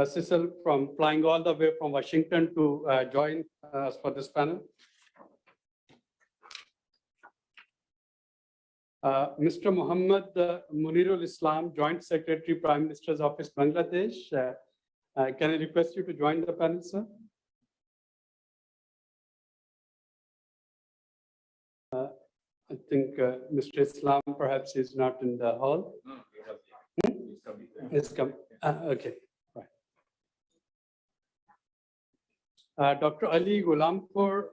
Cecil from flying all the way from Washington to join us for this panel. Mr. Muhammad Munirul Islam, Joint Secretary, Prime Minister's Office, Bangladesh. Can I request you to join the panel, sir? I think Mr. Islam perhaps is not in the hall. No, he's coming. Okay, right. Dr. Ali Gulampur,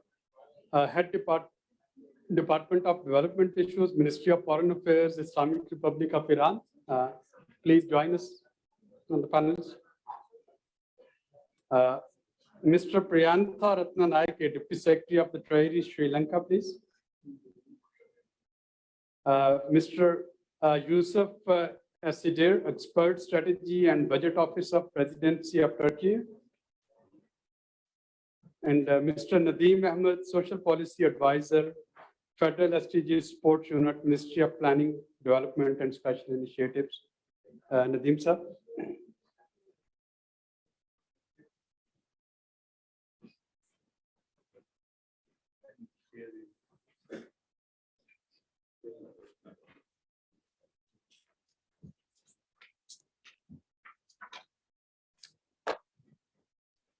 Head Department of Development Issues, Ministry of Foreign Affairs, Islamic Republic of Iran. Please join us on the panels. Mr. Priyantha Ratnanaike, Deputy Secretary of the Treasury, Sri Lanka, please. Mr. Yusuf Asidir, Expert Strategy and Budget Office of Presidency of Turkey. And Mr. Nadeem Ahmed, Social Policy Advisor, Federal SDGs Sports Unit, Ministry of Planning, Development and Special Initiatives. Nadeem sir.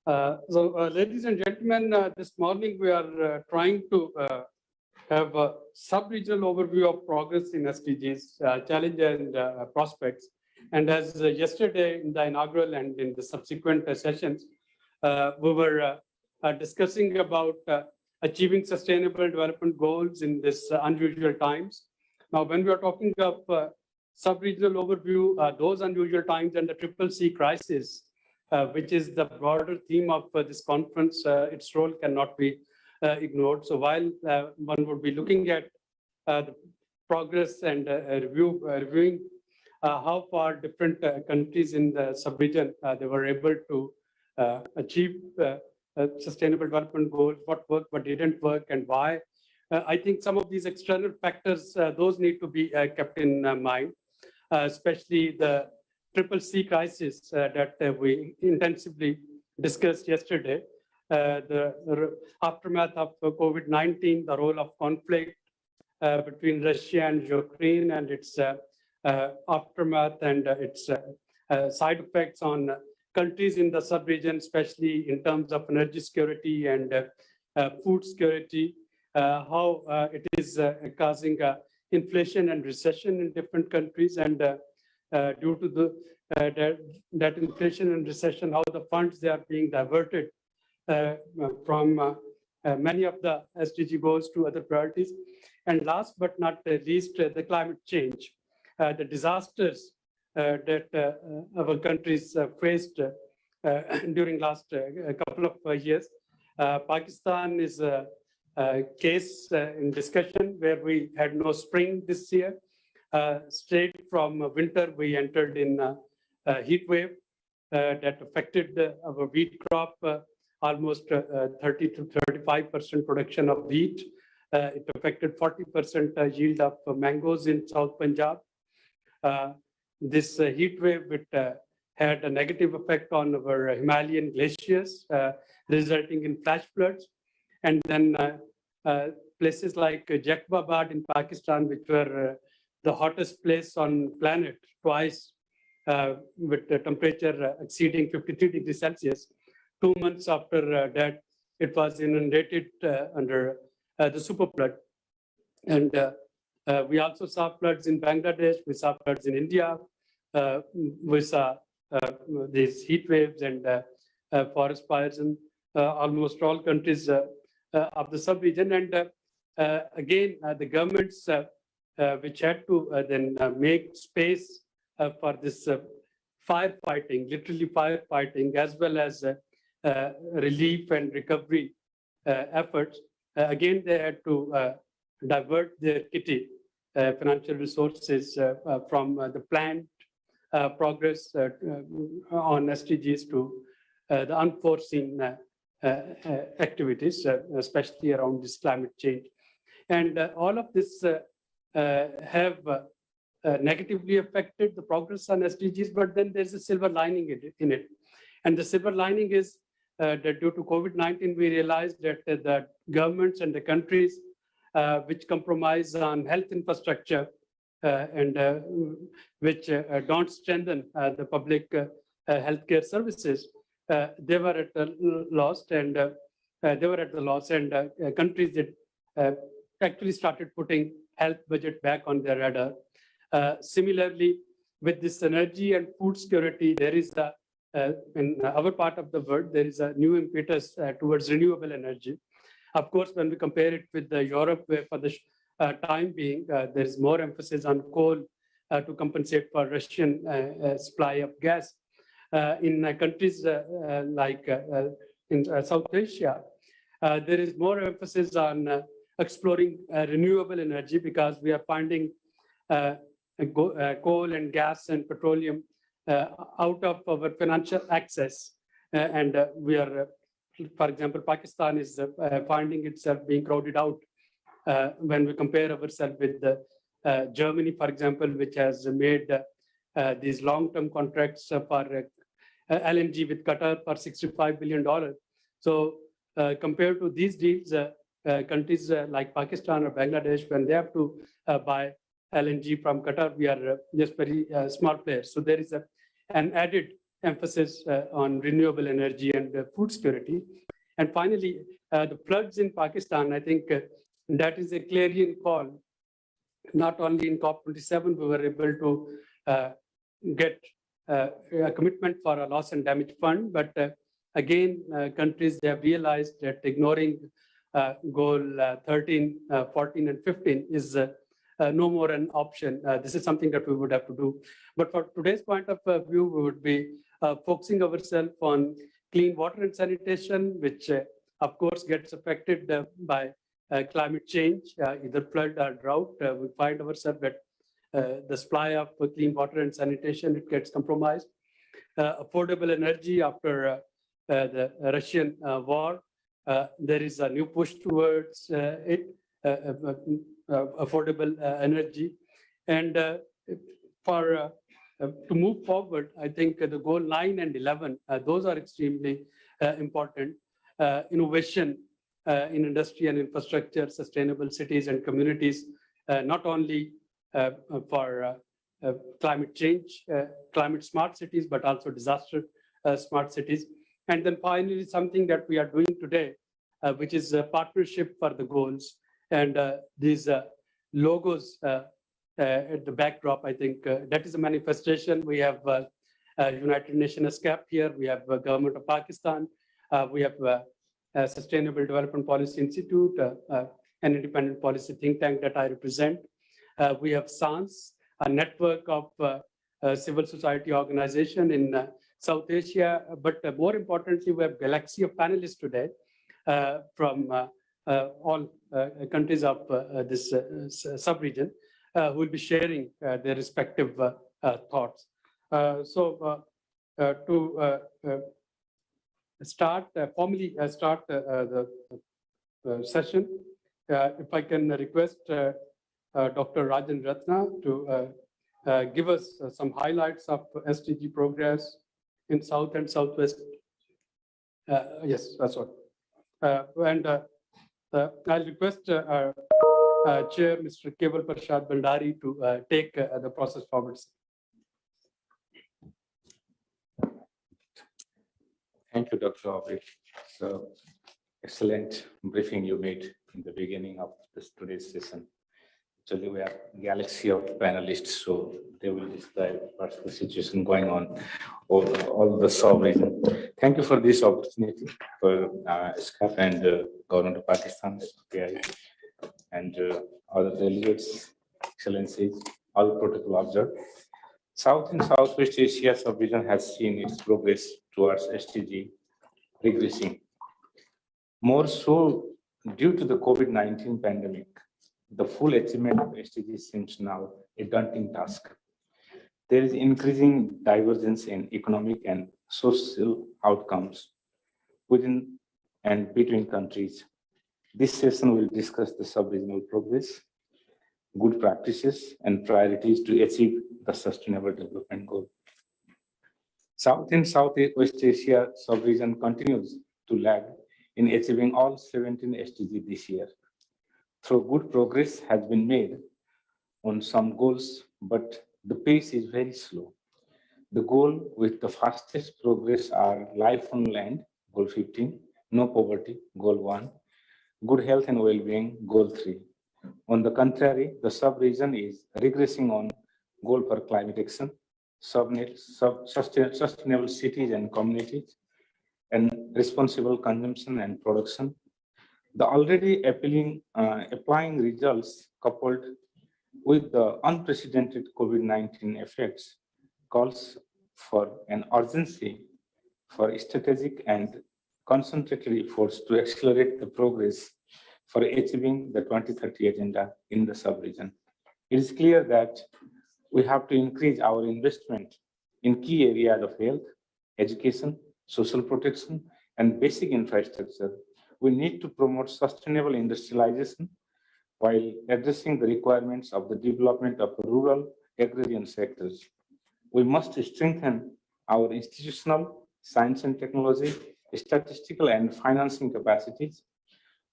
Ladies and gentlemen, this morning we are trying to have a sub-regional overview of progress in SDGs, challenge and prospects. And as yesterday in the inaugural and in the subsequent sessions, we were discussing about achieving sustainable development goals in this unusual times. Now, when we are talking of sub-regional overview, those unusual times and the CCC crisis, which is the broader theme of this conference, its role cannot be ignored. So while one would be looking at the progress and reviewing how far different countries in the sub-region they were able to achieve sustainable development goals, what worked, what didn't work, and why. I think some of these external factors, those need to be kept in mind, especially the CCC crisis that we intensively discussed yesterday, the aftermath of COVID-19, the role of conflict between Russia and Ukraine and its aftermath and its side effects on countries in the sub-region, especially in terms of energy security and food security, how it is causing inflation and recession in different countries, and due to that inflation and recession, how the funds they are being diverted from many of the SDG goals to other priorities. And last but not least, the climate change, the disasters that our countries faced during last couple of years. Pakistan is a case in discussion where we had no spring this year. Straight from winter, we entered in a heat wave that affected our wheat crop, almost 30 to 35% production of wheat. It affected 40% yield of mangoes in South Punjab. This heat wave had a negative effect on our Himalayan glaciers, resulting in flash floods. And then places like Jacobabad in Pakistan, which were the hottest place on planet twice, with the temperature exceeding 53 degrees Celsius. 2 months after that, it was inundated under the super flood. And we also saw floods in Bangladesh, we saw floods in India, we saw these heat waves and forest fires in almost all countries of the sub-region. And again, the governments which had to then make space for this firefighting, literally firefighting, as well as relief and recovery efforts. Again, they had to divert their kitty financial resources from the planned progress on SDGs to the unforeseen activities, especially around this climate change. And all of this have negatively affected the progress on SDGs, but then there's a silver lining in it. And the silver lining is that due to COVID-19, we realized that the governments and the countries which compromise on health infrastructure and which don't strengthen the public healthcare services, they were at a loss, and countries that actually started putting health budget back on their radar. Similarly, with this energy and food security, there is in our part of the world, there is a new impetus towards renewable energy. Of course, when we compare it with Europe, where for the time being, there is more emphasis on coal to compensate for Russian supply of gas. In countries like in South Asia, there is more emphasis on exploring renewable energy, because we are finding coal and gas and petroleum out of our financial access. And we are, for example, Pakistan is finding itself being crowded out when we compare ourselves with Germany, for example, which has made these long-term contracts for LNG with Qatar for $65 billion. So compared to these deals, countries like Pakistan or Bangladesh, when they have to buy LNG from Qatar, we are just very small players. So there is an added emphasis on renewable energy and food security. And finally, the floods in Pakistan, I think that is a clarion call. Not only in COP27, we were able to get a commitment for a loss and damage fund, but again, countries, they have realized that ignoring goal 13, 14, and 15 is no more an option. This is something that we would have to do. But for today's point of view, we would be focusing ourselves on clean water and sanitation, which of course gets affected by climate change, either flood or drought. We find ourselves that the supply of clean water and sanitation, it gets compromised. Affordable energy after the Russian war, there is a new push towards it, affordable energy. And to move forward, I think the goal 9 and 11, those are extremely important. Innovation in industry and infrastructure, sustainable cities and communities, not only for climate change, climate smart cities, but also disaster smart cities. And then finally, something that we are doing today, which is a partnership for the goals. And these logos at the backdrop, I think that is a manifestation. We have United Nations SCAP here. We have Government of Pakistan. We have Sustainable Development Policy Institute, an independent policy think tank that I represent. We have SANS, a network of civil society organization in South Asia. But more importantly, we have galaxy of panelists today from all countries of this sub-region who will be sharing their respective thoughts. So to formally start the session, if I can request Dr. Rajan Ratna to give us some highlights of SDG progress in South and Southwest. Yes, that's all. And I'll request Chair Mr. Keval Prashad Bhandari to take the process forward. Thank you, Dr. Aubrey. So excellent briefing you made in the beginning of today's session. Actually, we have a galaxy of panelists, so they will describe what's the situation going on all the sub-region. Thank you for this opportunity for SCAP and Government of Pakistan, SPI, and other delegates, excellencies, all protocol observed. South and Southwest Asia sub-region has seen its progress towards SDG regressing. More so due to the COVID-19 pandemic, the full achievement of SDGs seems now a daunting task. There is increasing divergence in economic and social outcomes within and between countries. This session will discuss the sub-regional progress, good practices and priorities to achieve the Sustainable Development Goal. South and Southwest Asia sub-region continues to lag in achieving all 17 SDGs this year. Though good progress has been made on some goals, but the pace is very slow. The goal with the fastest progress are life on land, goal 15, no poverty, goal 1, good health and well-being, goal 3. On the contrary, the sub-region is regressing on goal for climate action, sustainable cities and communities, and responsible consumption and production. The already applying results coupled with the unprecedented COVID-19 effects calls for an urgency for strategic and concentrated efforts to accelerate the progress for achieving the 2030 agenda in the sub-region. It is clear that we have to increase our investment in key areas of health, education, social protection, and basic infrastructure. We need to promote sustainable industrialization while addressing the requirements of the development of rural agrarian sectors. We must strengthen our institutional, science and technology, statistical and financing capacities.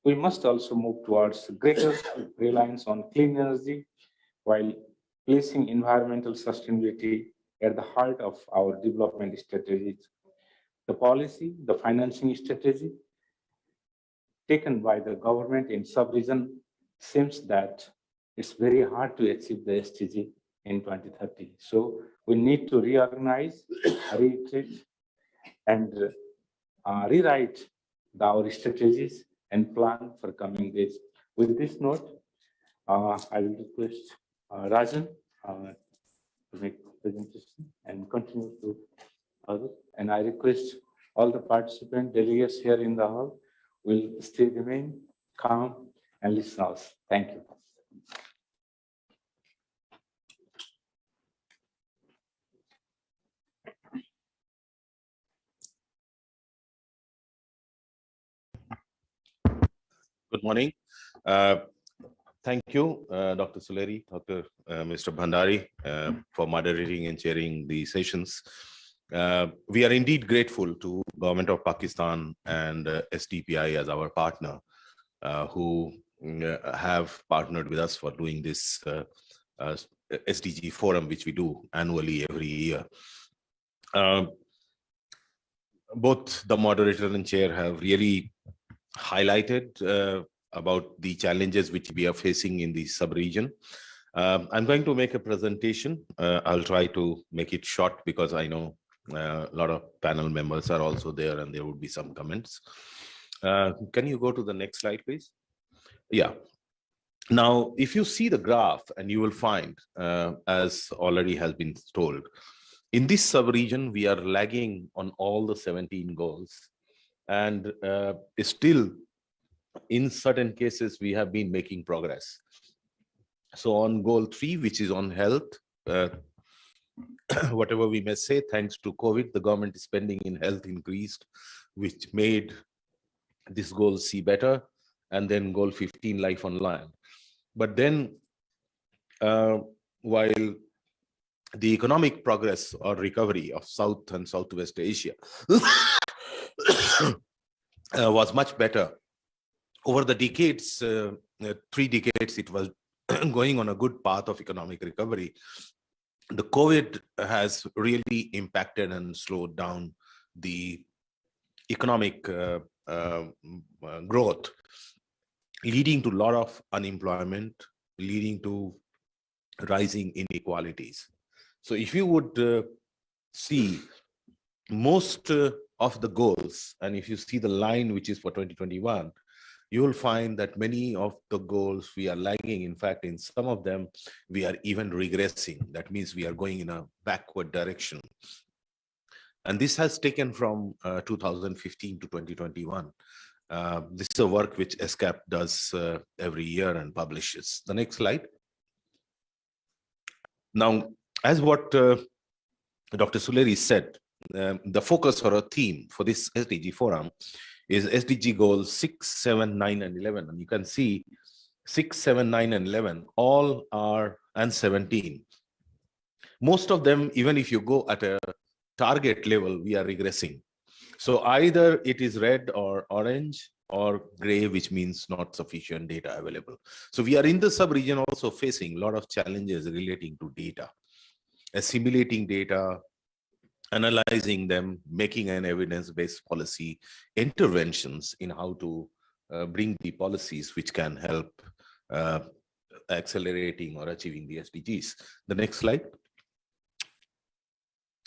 We must also move towards greater reliance on clean energy while placing environmental sustainability at the heart of our development strategies. The policy, the financing strategy taken by the government in sub-region seems that it's very hard to achieve the SDG in 2030. So we need to reorganize, reiterate, and rewrite our strategies and plan for coming days. With this note, I will request Rajan to make presentation and continue to others. And I request all the participant delegates here in the hall will remain calm and listen us. Thank you. Good morning. Thank you, Dr. Suleri, Mr. Bhandari, for moderating and chairing the sessions. We are indeed grateful to Government of Pakistan and SDPI as our partner, who have partnered with us for doing this SDG forum, which we do annually every year. Both the moderator and chair have really highlighted about the challenges which we are facing in the sub-region. I'm going to make a presentation. I'll try to make it short because I know a lot of panel members are also there and there would be some comments. Can you go to the next slide, please? Yeah. Now, if you see the graph, and you will find, as already has been told, in this sub-region, we are lagging on all the 17 goals. And still, in certain cases, we have been making progress. So on goal 3, which is on health, whatever we may say, thanks to COVID, the government spending in health increased, which made this goal see better. And then goal 15, life on land. But then, while the economic progress or recovery of South and Southwest Asia was much better. Over the decades, 3 decades, it was going on a good path of economic recovery. The COVID has really impacted and slowed down the economic growth, leading to a lot of unemployment, leading to rising inequalities. So if you would see most of the goals, and if you see the line which is for 2021, you will find that many of the goals we are lagging. In fact, in some of them, we are even regressing. That means we are going in a backward direction. And this has taken from 2015 to 2021. This is a work which ESCAP does every year and publishes. The next slide. Now, as what Dr. Suleri said, the focus or a theme for this SDG forum is SDG goals 6, 7, 9, and 11. And you can see 6, 7, 9, and 11 all are, and 17. Most of them, even if you go at a target level, we are regressing. So either it is red or orange or gray, which means not sufficient data available. So we are in the sub-region also facing a lot of challenges relating to data, assimilating data, analyzing them, making an evidence-based policy, interventions in how to bring the policies which can help accelerating or achieving the SDGs. The next slide.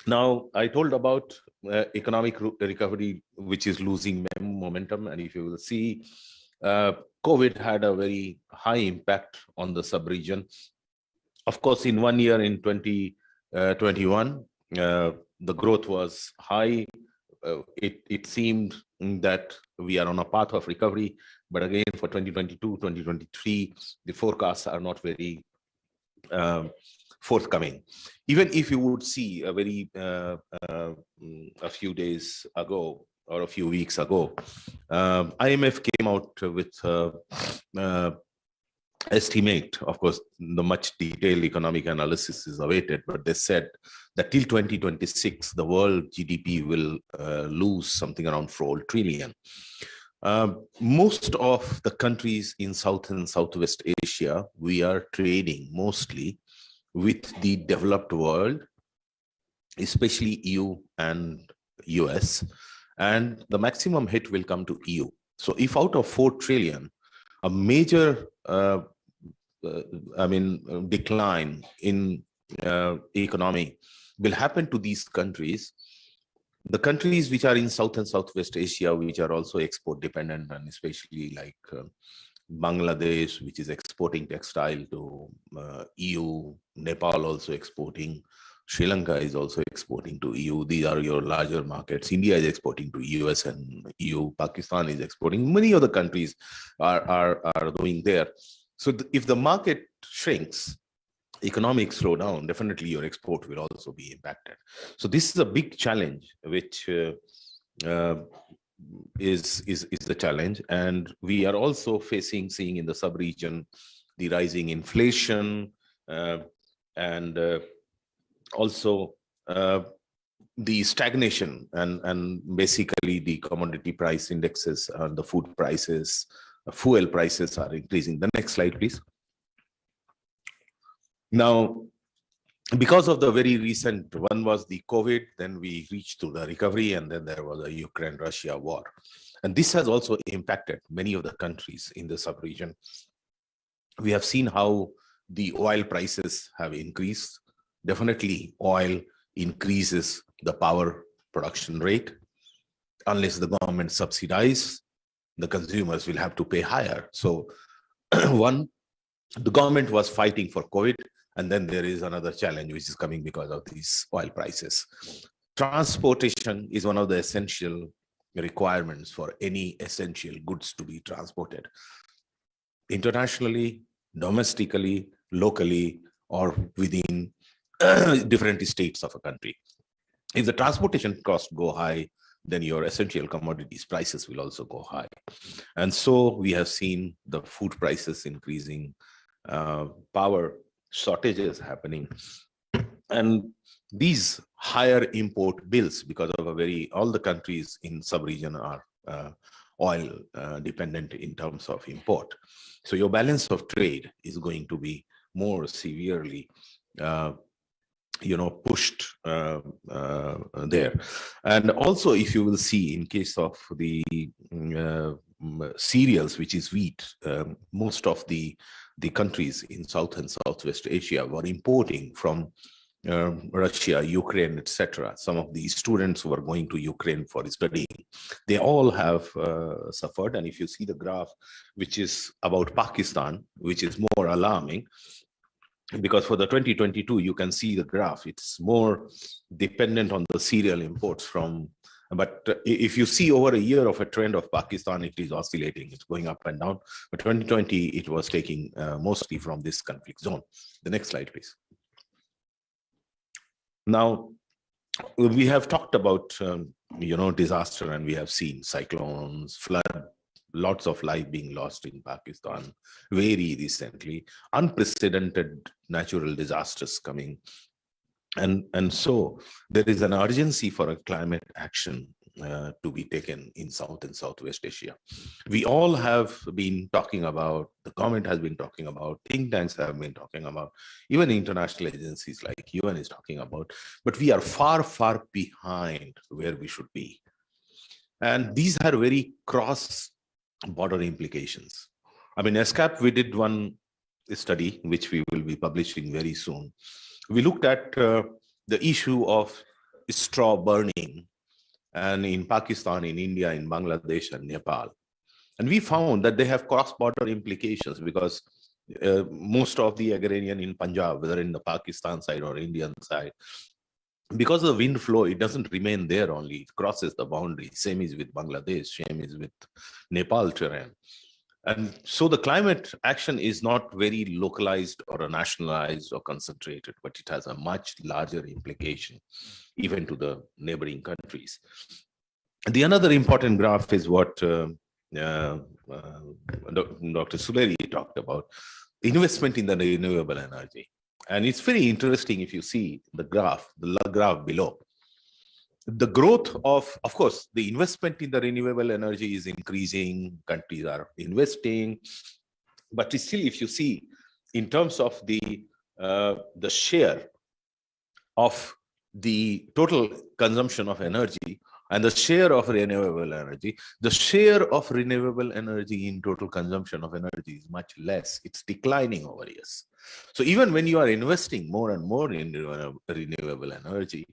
Now, I told about economic recovery, which is losing momentum. And if you will see, COVID had a very high impact on the sub-region. Of course, in 1 year in 2021, the growth was high. It seemed that we are on a path of recovery. But again, for 2022, 2023, the forecasts are not very forthcoming. Even if you would see a few days ago or a few weeks ago, IMF came out with estimate. Of course, the much detailed economic analysis is awaited, but they said that till 2026, the world GDP will lose something around 4 trillion. Most of the countries in South and Southwest Asia, we are trading mostly with the developed world, especially EU and US, and the maximum hit will come to EU. So if out of 4 trillion, a major decline in economy will happen to these countries. The countries which are in South and Southwest Asia, which are also export dependent, and especially like Bangladesh, which is exporting textile to EU, Nepal also exporting, Sri Lanka is also exporting to EU. These are your larger markets. India is exporting to US and EU. Pakistan is exporting. Many of the countries are doing there. So if the market shrinks, economic slowdown, definitely your export will also be impacted. So this is a big challenge, which is the challenge. And we are also seeing in the sub-region, the rising inflation and also the stagnation and basically the commodity price indexes and the food prices, fuel prices are increasing. The next slide, please. Now, because of the very recent, one was the COVID, then we reached to the recovery, and then there was a Ukraine-Russia war. And this has also impacted many of the countries in the sub-region. We have seen how the oil prices have increased. Definitely, oil increases the power production rate. Unless the government subsidize, the consumers will have to pay higher. So one, the government was fighting for COVID, and then there is another challenge which is coming because of these oil prices. Transportation is one of the essential requirements for any essential goods to be transported internationally, domestically, locally, or within different states of a country. If the transportation costs go high, then your essential commodities prices will also go high. And so we have seen the food prices increasing, power shortages happening, and these higher import bills, because of all the countries in sub-region are oil dependent in terms of import. So your balance of trade is going to be more severely pushed there. And also, if you will see, in case of the cereals, which is wheat, most of the countries in South and Southwest Asia were importing from Russia, Ukraine, etc. Some of the students who are going to Ukraine for studying, they all have suffered. And if you see the graph, which is about Pakistan, which is more alarming, because for the 2022, you can see the graph, it's more dependent on the cereal imports from, but if you see over a year of a trend of Pakistan, it is oscillating, it's going up and down. But 2020, it was taking mostly from this conflict zone. The next slide, please. Now, we have talked about, disaster, and we have seen cyclones, flood, lots of life being lost in Pakistan very recently, unprecedented natural disasters coming. And so there is an urgency for a climate action to be taken in South and Southwest Asia. We all have been talking about, the government has been talking about, think tanks have been talking about, even international agencies like UN is talking about, but we are far, far behind where we should be. And these are very cross-border implications. I mean, ESCAP, we did one study, which we will be publishing very soon. We looked at the issue of straw burning, and in Pakistan, in India, in Bangladesh, and Nepal. And we found that they have cross-border implications because most of the agrarian in Punjab, whether in the Pakistan side or Indian side, because of the wind flow, it doesn't remain there only, it crosses the boundary. Same is with Bangladesh, same is with Nepal terrain. And so the climate action is not very localized or nationalized or concentrated, but it has a much larger implication, even to the neighboring countries. The another important graph is what Dr. Suleri talked about, investment in the renewable energy. And it's very interesting if you see the graph below. The growth of course, the investment in the renewable energy is increasing, countries are investing, but still, if you see, in terms of the share of the total consumption of energy and the share of renewable energy, the share of renewable energy in total consumption of energy is much less. It's declining over years. So even when you are investing more and more in renewable energy,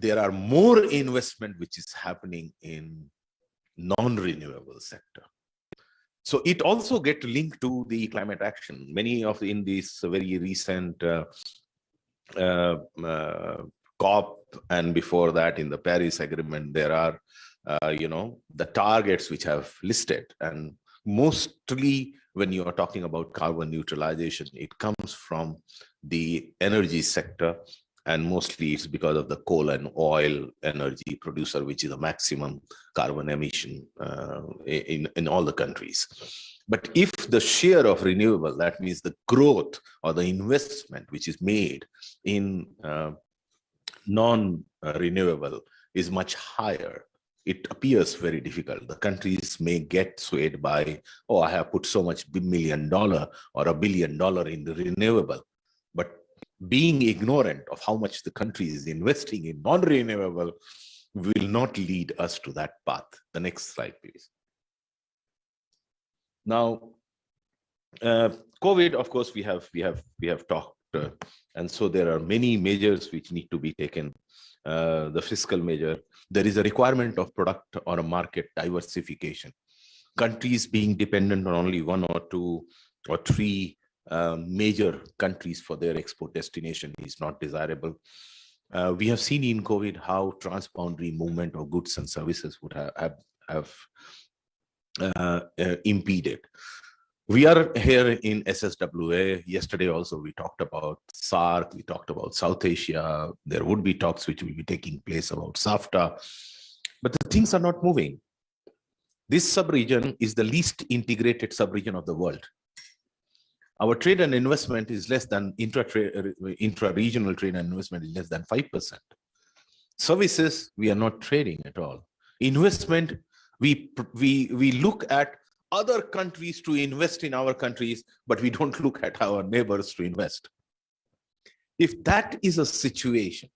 there are more investment which is happening in non-renewable sector. So it also gets linked to the climate action. Many of in these very recent COP and before that in the Paris Agreement, there are, the targets which have listed. And mostly when you are talking about carbon neutralization, it comes from the energy sector. And mostly it's because of the coal and oil energy producer, which is a maximum carbon emission in all the countries. But if the share of renewable, that means the growth or the investment which is made in non-renewable is much higher, it appears very difficult. The countries may get swayed by, oh, I have put so much $1 million or $1 billion in the renewable. But being ignorant of how much the country is investing in non-renewable will not lead us to that path. The next slide, please. Now, COVID, of course, we have talked, and so there are many measures which need to be taken. The fiscal measure, there is a requirement of product or a market diversification. Countries being dependent on only one or two or three major countries for their export destination is not desirable. We have seen in COVID how transboundary movement of goods and services would have impeded. We are here in SSWA. Yesterday also we talked about SAARC, we talked about South Asia. There would be talks which will be taking place about SAFTA, but the things are not moving. This sub-region is the least integrated sub-region of the world. Our trade and investment is less than intra-regional trade and investment is less than 5%. Services, we are not trading at all. Investment, we look at other countries to invest in our countries, but we don't look at our neighbors to invest. If that is a situation,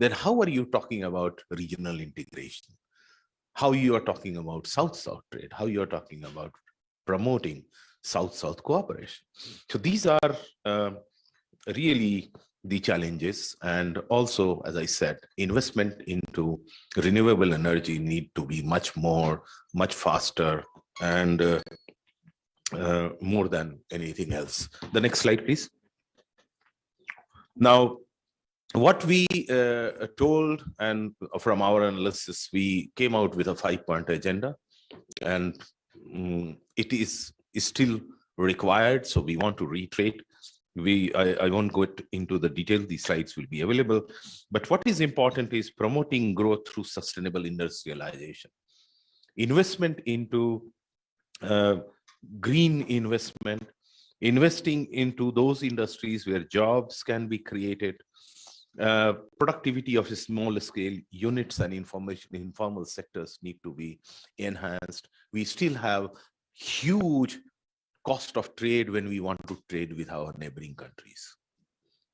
then how are you talking about regional integration? How you are talking about South-South trade? How you are talking about promoting South-South cooperation? So these are really the challenges. And also, as I said, investment into renewable energy need to be much faster and more than anything else. The next slide, please. Now, what we told, and from our analysis, we came out with a 5-point agenda, and it is still required. So we want to reiterate. I won't go into the detail. These slides will be available. But what is important is promoting growth through sustainable industrialization. investment into green investment, investing into those industries where jobs can be created, productivity of small scale units and informal sectors need to be enhanced. We still have huge cost of trade when we want to trade with our neighboring countries.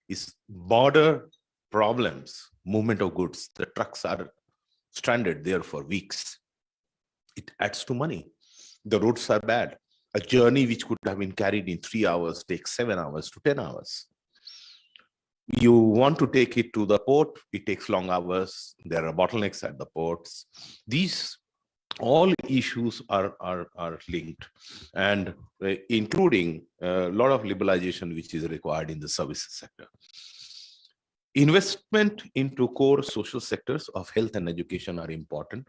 It's border problems, movement of goods. The trucks are stranded there for weeks. It adds to money. The roads are bad. A journey which could have been carried in 3 hours takes 7 hours to 10 hours. You want to take it to the port, it takes long hours. There are bottlenecks at the ports. These all issues are linked, and including a lot of liberalization which is required in the services sector. Investment into core social sectors of health and education are important.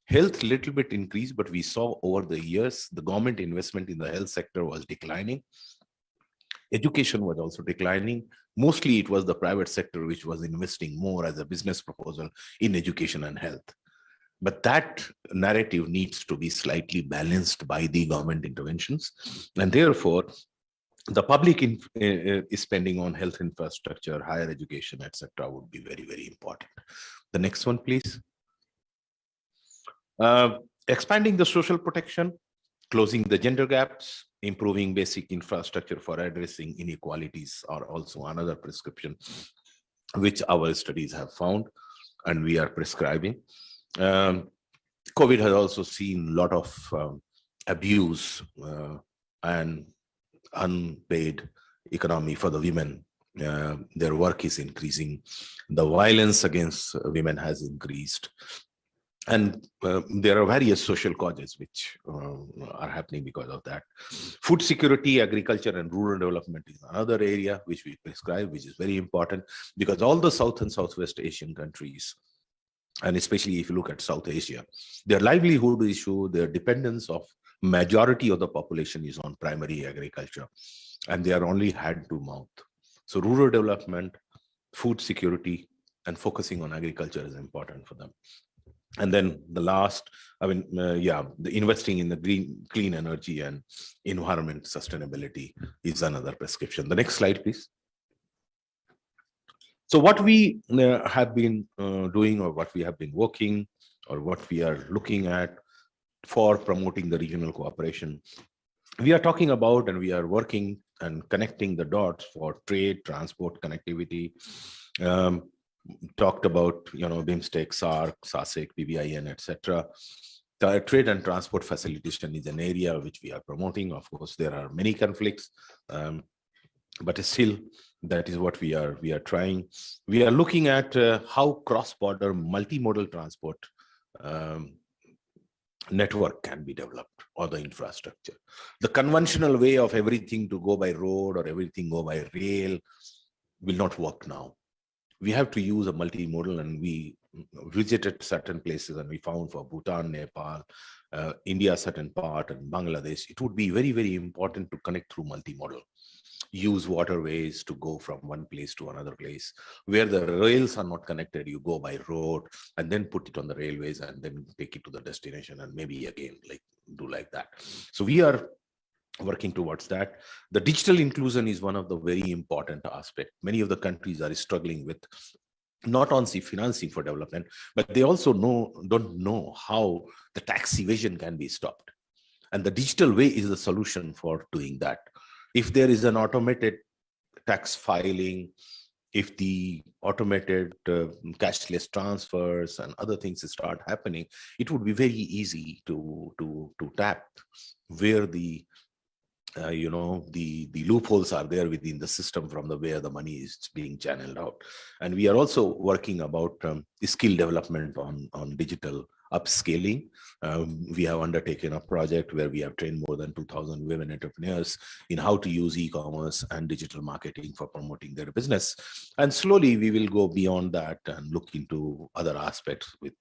Health little bit increased, but we saw over the years the government investment in the health sector was declining. Education was also declining. Mostly it was the private sector which was investing more as a business proposal in education and health. But that narrative needs to be slightly balanced by the government interventions. And therefore, the public spending on health infrastructure, higher education, etc., would be very, very important. The next one, please. Expanding the social protection, closing the gender gaps, improving basic infrastructure for addressing inequalities are also another prescription which our studies have found and we are prescribing. COVID has also seen a lot of abuse and unpaid economy for the women. Their work is increasing. The violence against women has increased. And there are various social causes which are happening because of that. Food security, agriculture, and rural development is another area which we prescribe, which is very important because all the South and Southwest Asian countries, and especially if you look at South Asia, their livelihood issue, their dependence of majority of the population is on primary agriculture, and they are only hand to mouth. So rural development, food security, and focusing on agriculture is important for them. And then the last, the investing in the clean energy and environment sustainability is another prescription. The next slide, please. So what we have been doing, or what we have been working, or what we are looking at for promoting the regional cooperation, we are talking about and we are working and connecting the dots for trade, transport, connectivity. Talked about, BIMSTEC, SAARC, SASEC, PBIN, etc. The trade and transport facilitation is an area which we are promoting. Of course, there are many conflicts, but still, that is what we are trying. We are looking at how cross-border multimodal transport network can be developed, or the infrastructure. The conventional way of everything to go by road or everything go by rail will not work now. We have to use a multimodal, and we visited certain places and we found for Bhutan, Nepal, India, certain part, and Bangladesh, it would be very, very important to connect through multimodal. Use waterways to go from one place to another place. Where the rails are not connected, you go by road and then put it on the railways and then take it to the destination and maybe again do like that. So we are working towards that. The digital inclusion is one of the very important aspects. Many of the countries are struggling with not only financing for development, but they also don't know how the tax evasion can be stopped. And the digital way is the solution for doing that. If there is an automated tax filing, if the automated cashless transfers and other things start happening, it would be very easy to tap where the loopholes are there within the system from where the money is being channeled out. And we are also working about skill development on digital upscaling. We have undertaken a project where we have trained more than 2,000 women entrepreneurs in how to use e-commerce and digital marketing for promoting their business. And slowly we will go beyond that and look into other aspects with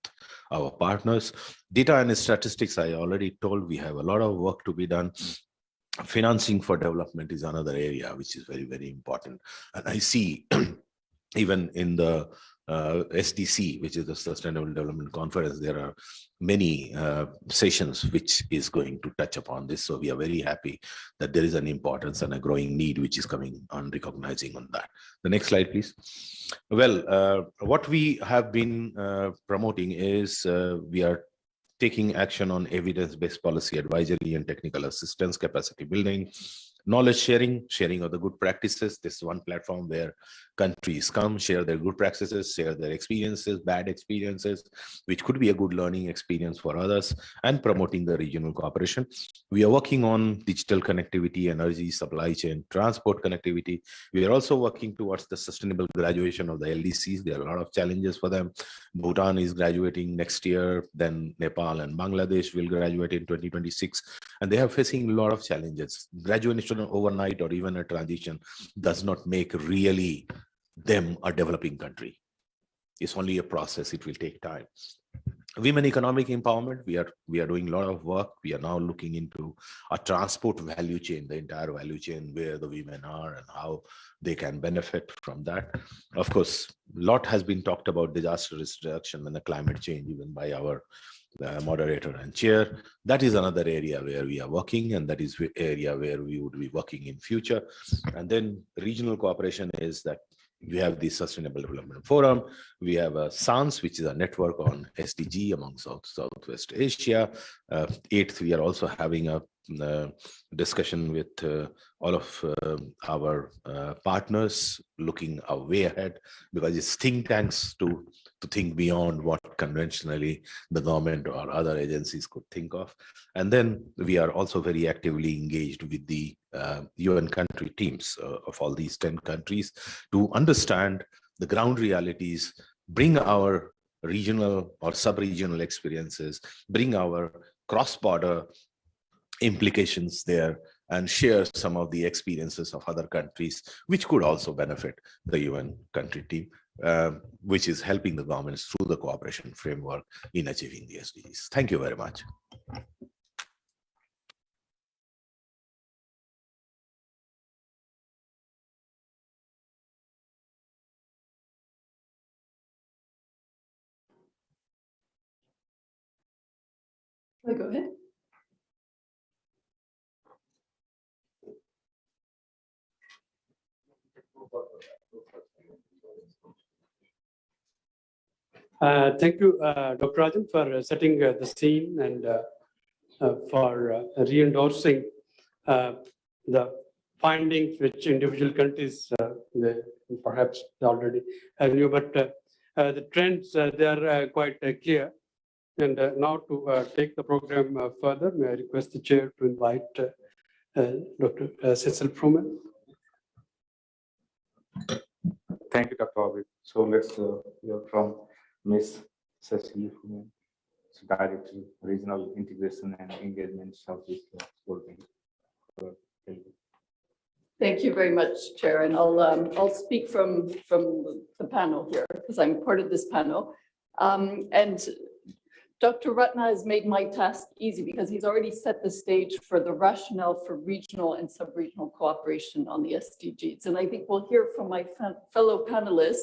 our partners. Data and statistics, I already told, we have a lot of work to be done. Financing for development is another area which is very, very important. And I see even in the SDC, which is the Sustainable Development Conference, there are many sessions which is going to touch upon this. So we are very happy that there is an importance and a growing need which is coming on recognizing on that. The next slide, please. Well, what we have been promoting is we are taking action on evidence-based policy advisory and technical assistance, capacity building, knowledge sharing, sharing of the good practices. This is one platform where countries come, share their good practices, share their experiences, bad experiences, which could be a good learning experience for others, and promoting the regional cooperation. We are working on digital connectivity, energy, supply chain, transport connectivity. We are also working towards the sustainable graduation of the LDCs. There are a lot of challenges for them. Bhutan is graduating next year, then Nepal and Bangladesh will graduate in 2026, and they are facing a lot of challenges. Graduation overnight or even a transition does not make really them a developing country. It's only a process. It will take time. Women economic empowerment, we are doing a lot of work. We are now looking into a transport value chain, the entire value chain, where the women are and how they can benefit from that. Of course, a lot has been talked about disaster risk reduction and the climate change, even by our moderator and chair. That is another area where we are working, and that is the area where we would be working in future. And then regional cooperation is that we have the Sustainable Development Forum. We have a SANS, which is a network on SDG among Southwest Asia. 8th, we are also having a discussion with all of our partners, looking a way ahead, because it's think tanks to think beyond what conventionally the government or other agencies could think of. And then we are also very actively engaged with the UN country teams of all these 10 countries to understand the ground realities, bring our regional or sub-regional experiences, bring our cross-border implications there, and share some of the experiences of other countries, which could also benefit the UN country team, which is helping the governments through the cooperation framework in achieving the SDGs. Thank you very much. Go ahead. Thank you, Dr. Rajan, for setting the scene and for re-endorsing the findings which individual countries perhaps already knew, but the trends, they are quite clear. And now to take the program further, may I request the chair to invite Dr. Cecil Fruman. Thank you, Dr. Abid. So let's hear from Ms. Cecil Fruman, Director, Regional Integration and Engagement, Southeast World Bank. Thank you very much, Chair. And I'll speak from the panel here because I'm part of this panel. And Dr. Ratna has made my task easy because he's already set the stage for the rationale for regional and sub-regional cooperation on the SDGs. And I think we'll hear from my fellow panelists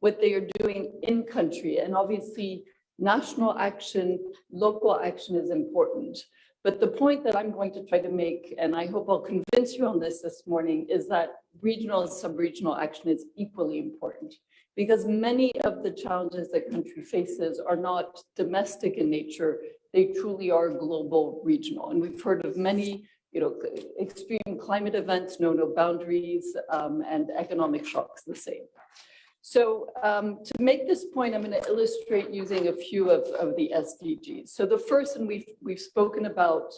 what they are doing in country. And obviously, national action, local action is important. But the point that I'm going to try to make, and I hope I'll convince you on this morning, is that regional and sub-regional action is equally important. Because many of the challenges that country faces are not domestic in nature, they truly are global, regional. And we've heard of many, extreme climate events, know no boundaries, and economic shocks the same. So to make this point, I'm going to illustrate using a few of the SDGs. So the first, and we've spoken about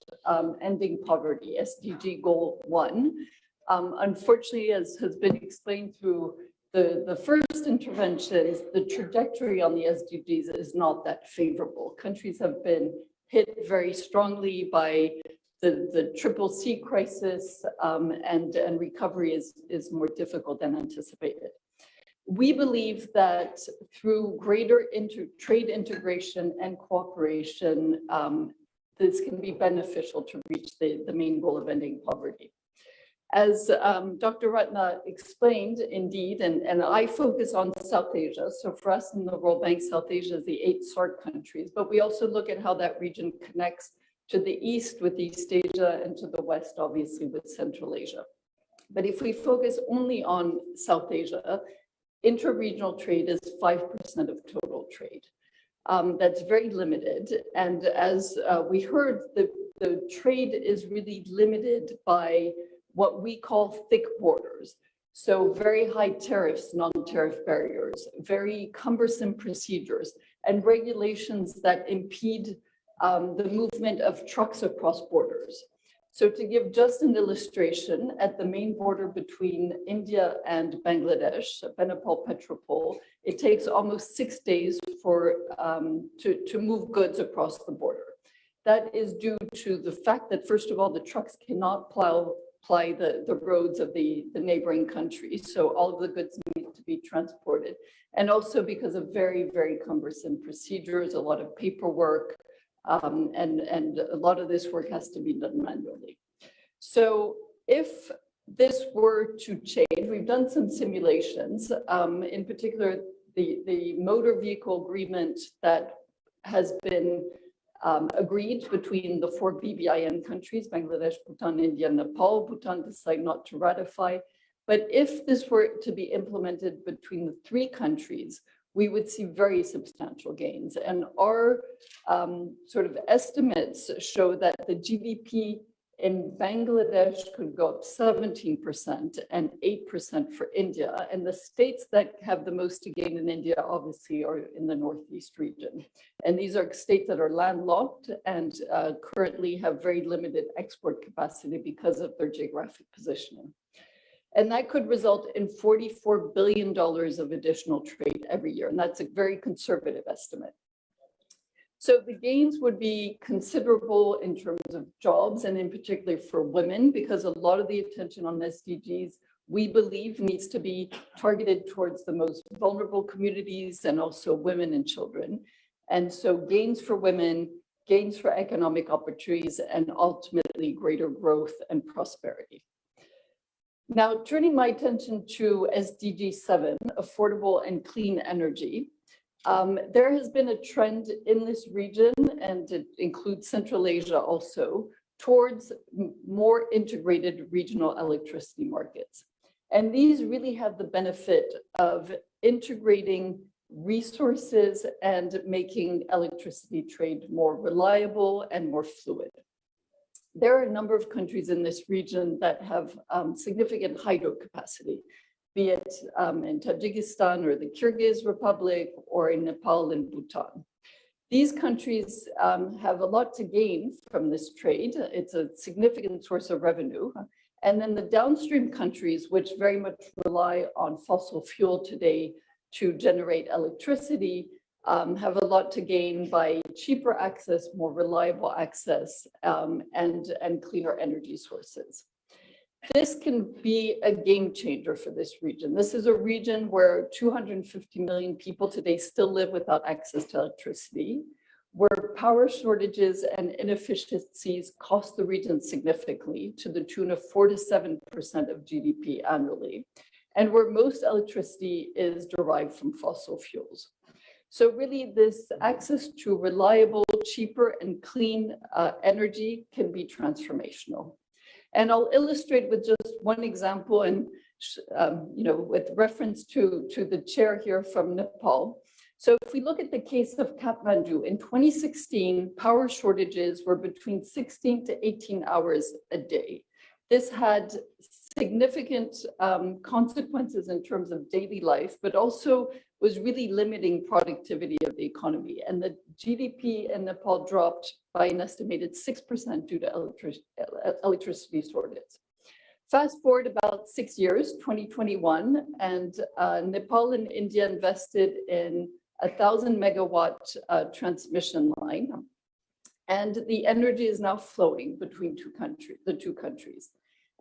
ending poverty, SDG goal 1. Unfortunately, as has been explained through the first interventions, the trajectory on the SDGs is not that favorable. Countries have been hit very strongly by the CCC crisis, and recovery is more difficult than anticipated. We believe that through greater trade integration and cooperation, this can be beneficial to reach the main goal of ending poverty. As Dr. Ratna explained, indeed, and I focus on South Asia. So for us in the World Bank, South Asia is the 8 SAARC countries, but we also look at how that region connects to the east with East Asia and to the west, obviously, with Central Asia. But if we focus only on South Asia, inter-regional trade is 5% of total trade. That's very limited. And as we heard, the trade is really limited by what we call thick borders. So very high tariffs, non-tariff barriers, very cumbersome procedures, and regulations that impede the movement of trucks across borders. So to give just an illustration, at the main border between India and Bangladesh, Benapole Petropole, it takes almost 6 days to move goods across the border. That is due to the fact that, first of all, the trucks cannot ply the roads of the neighboring countries. So all of the goods need to be transported. And also because of very, very cumbersome procedures, a lot of paperwork, and a lot of this work has to be done manually. So if this were to change, we've done some simulations, in particular, the motor vehicle agreement that has been agreed between the 4 BBIN countries, Bangladesh, Bhutan, India, Nepal. Bhutan decided not to ratify. But if this were to be implemented between the 3 countries, we would see very substantial gains. And our sort of estimates show that the GDP in Bangladesh could go up 17% and 8% for India. And the states that have the most to gain in India, obviously, are in the Northeast region. And these are states that are landlocked and currently have very limited export capacity because of their geographic positioning. And that could result in $44 billion of additional trade every year. And that's a very conservative estimate. So the gains would be considerable in terms of jobs, and in particular for women, because a lot of the attention on SDGs, we believe, needs to be targeted towards the most vulnerable communities and also women and children. And so gains for women, gains for economic opportunities, and ultimately greater growth and prosperity. Now, turning my attention to SDG 7, affordable and clean energy. There has been a trend in this region, and it includes Central Asia also, towards more integrated regional electricity markets. And these really have the benefit of integrating resources and making electricity trade more reliable and more fluid. There are a number of countries in this region that have significant hydro capacity, be it in Tajikistan or the Kyrgyz Republic or in Nepal and Bhutan. These countries have a lot to gain from this trade. It's a significant source of revenue. And then the downstream countries, which very much rely on fossil fuel today to generate electricity, have a lot to gain by cheaper access, more reliable access, and cleaner energy sources. This can be a game changer for this region. This is a region where 250 million people today still live without access to electricity, where power shortages and inefficiencies cost the region significantly to the tune of 4 to 7% of GDP annually, and where most electricity is derived from fossil fuels. So really, this access to reliable, cheaper, and clean energy can be transformational. And I'll illustrate with just one example, and with reference to the chair here from Nepal. So if we look at the case of Kathmandu, in 2016, power shortages were between 16 to 18 hours a day. This had significant consequences in terms of daily life, but also was really limiting productivity of the economy. And the GDP in Nepal dropped by an estimated 6% due to electricity shortage. Fast forward about 6 years, 2021, and Nepal and India invested in a 1,000 megawatt transmission line. And the energy is now flowing between the two countries.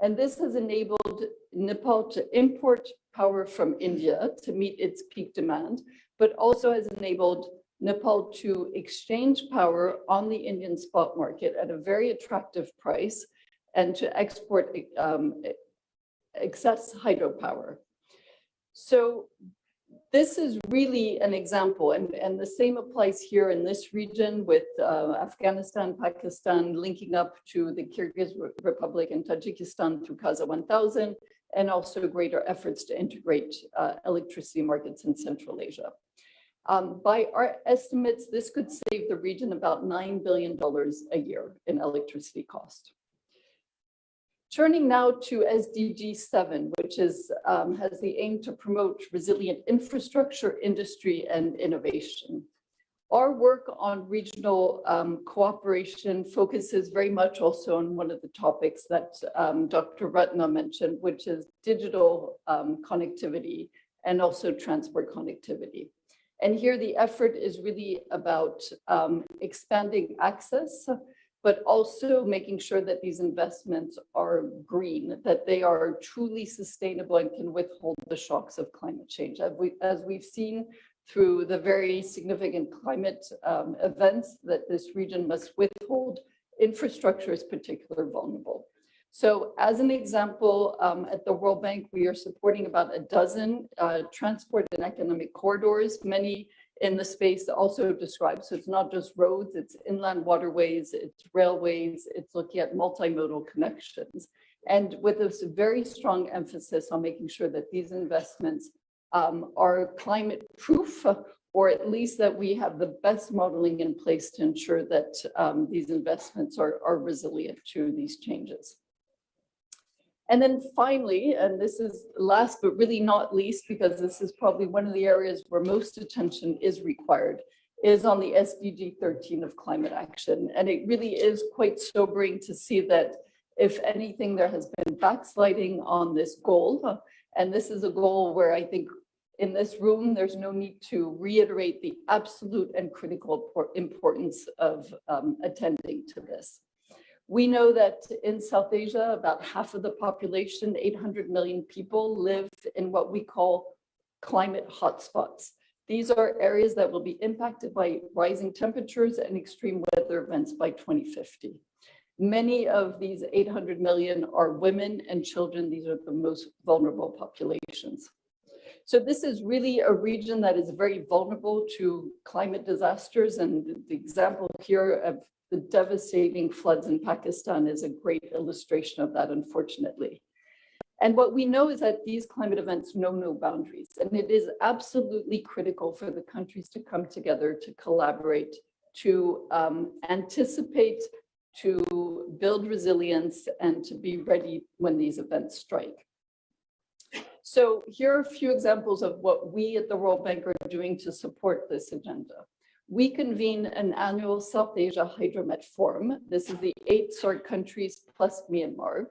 And this has enabled Nepal to import power from India to meet its peak demand, but also has enabled Nepal to exchange power on the Indian spot market at a very attractive price and to export excess hydropower. So this is really an example, and the same applies here in this region with Afghanistan, Pakistan, linking up to the Kyrgyz Republic and Tajikistan through Kazakh 1000, and also greater efforts to integrate electricity markets in Central Asia. By our estimates, this could save the region about $9 billion a year in electricity cost. Turning now to SDG 7, which is, has the aim to promote resilient infrastructure, industry, and innovation. Our work on regional cooperation focuses very much also on one of the topics that Dr. Ratna mentioned, which is digital connectivity and also transport connectivity. And here the effort is really about expanding access, but also making sure that these investments are green, that they are truly sustainable and can withhold the shocks of climate change. As we've seen through the very significant climate events that this region must withhold, infrastructure is particularly vulnerable. So as an example, at the World Bank, we are supporting about a dozen transport and economic corridors, many in the space also described. So it's not just roads, it's inland waterways, it's railways, it's looking at multimodal connections. And with this very strong emphasis on making sure that these investments are climate proof, or at least that we have the best modeling in place to ensure that these investments are resilient to these changes. And then finally, and this is last but really not least, because this is probably one of the areas where most attention is required, is on the SDG 13 of climate action. And it really is quite sobering to see that, if anything, there has been backsliding on this goal. And this is a goal where I think in this room, there's no need to reiterate the absolute and critical importance of attending to this. We know that in South Asia, about half of the population, 800 million people, live in what we call climate hotspots. These are areas that will be impacted by rising temperatures and extreme weather events by 2050. Many of these 800 million are women and children. These are the most vulnerable populations. So this is really a region that is very vulnerable to climate disasters. And the example here of the devastating floods in Pakistan is a great illustration of that, unfortunately. And what we know is that these climate events know no boundaries, and it is absolutely critical for the countries to come together, to collaborate, to anticipate, to build resilience, and to be ready when these events strike. So here are a few examples of what we at the World Bank are doing to support this agenda. We convene an annual South Asia Hydromet Forum. This is the 8 SAARC countries plus Myanmar.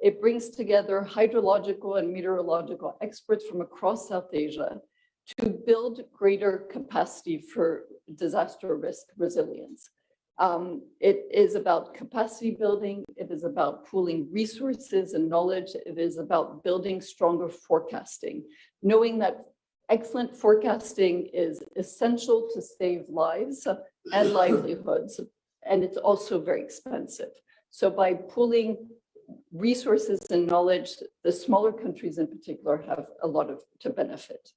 It brings together hydrological and meteorological experts from across South Asia to build greater capacity for disaster risk resilience. It is about capacity building. It is about pooling resources and knowledge. It is about building stronger forecasting, knowing that excellent forecasting is essential to save lives and livelihoods, and it's also very expensive. So by pooling resources and knowledge, the smaller countries in particular have a lot to benefit.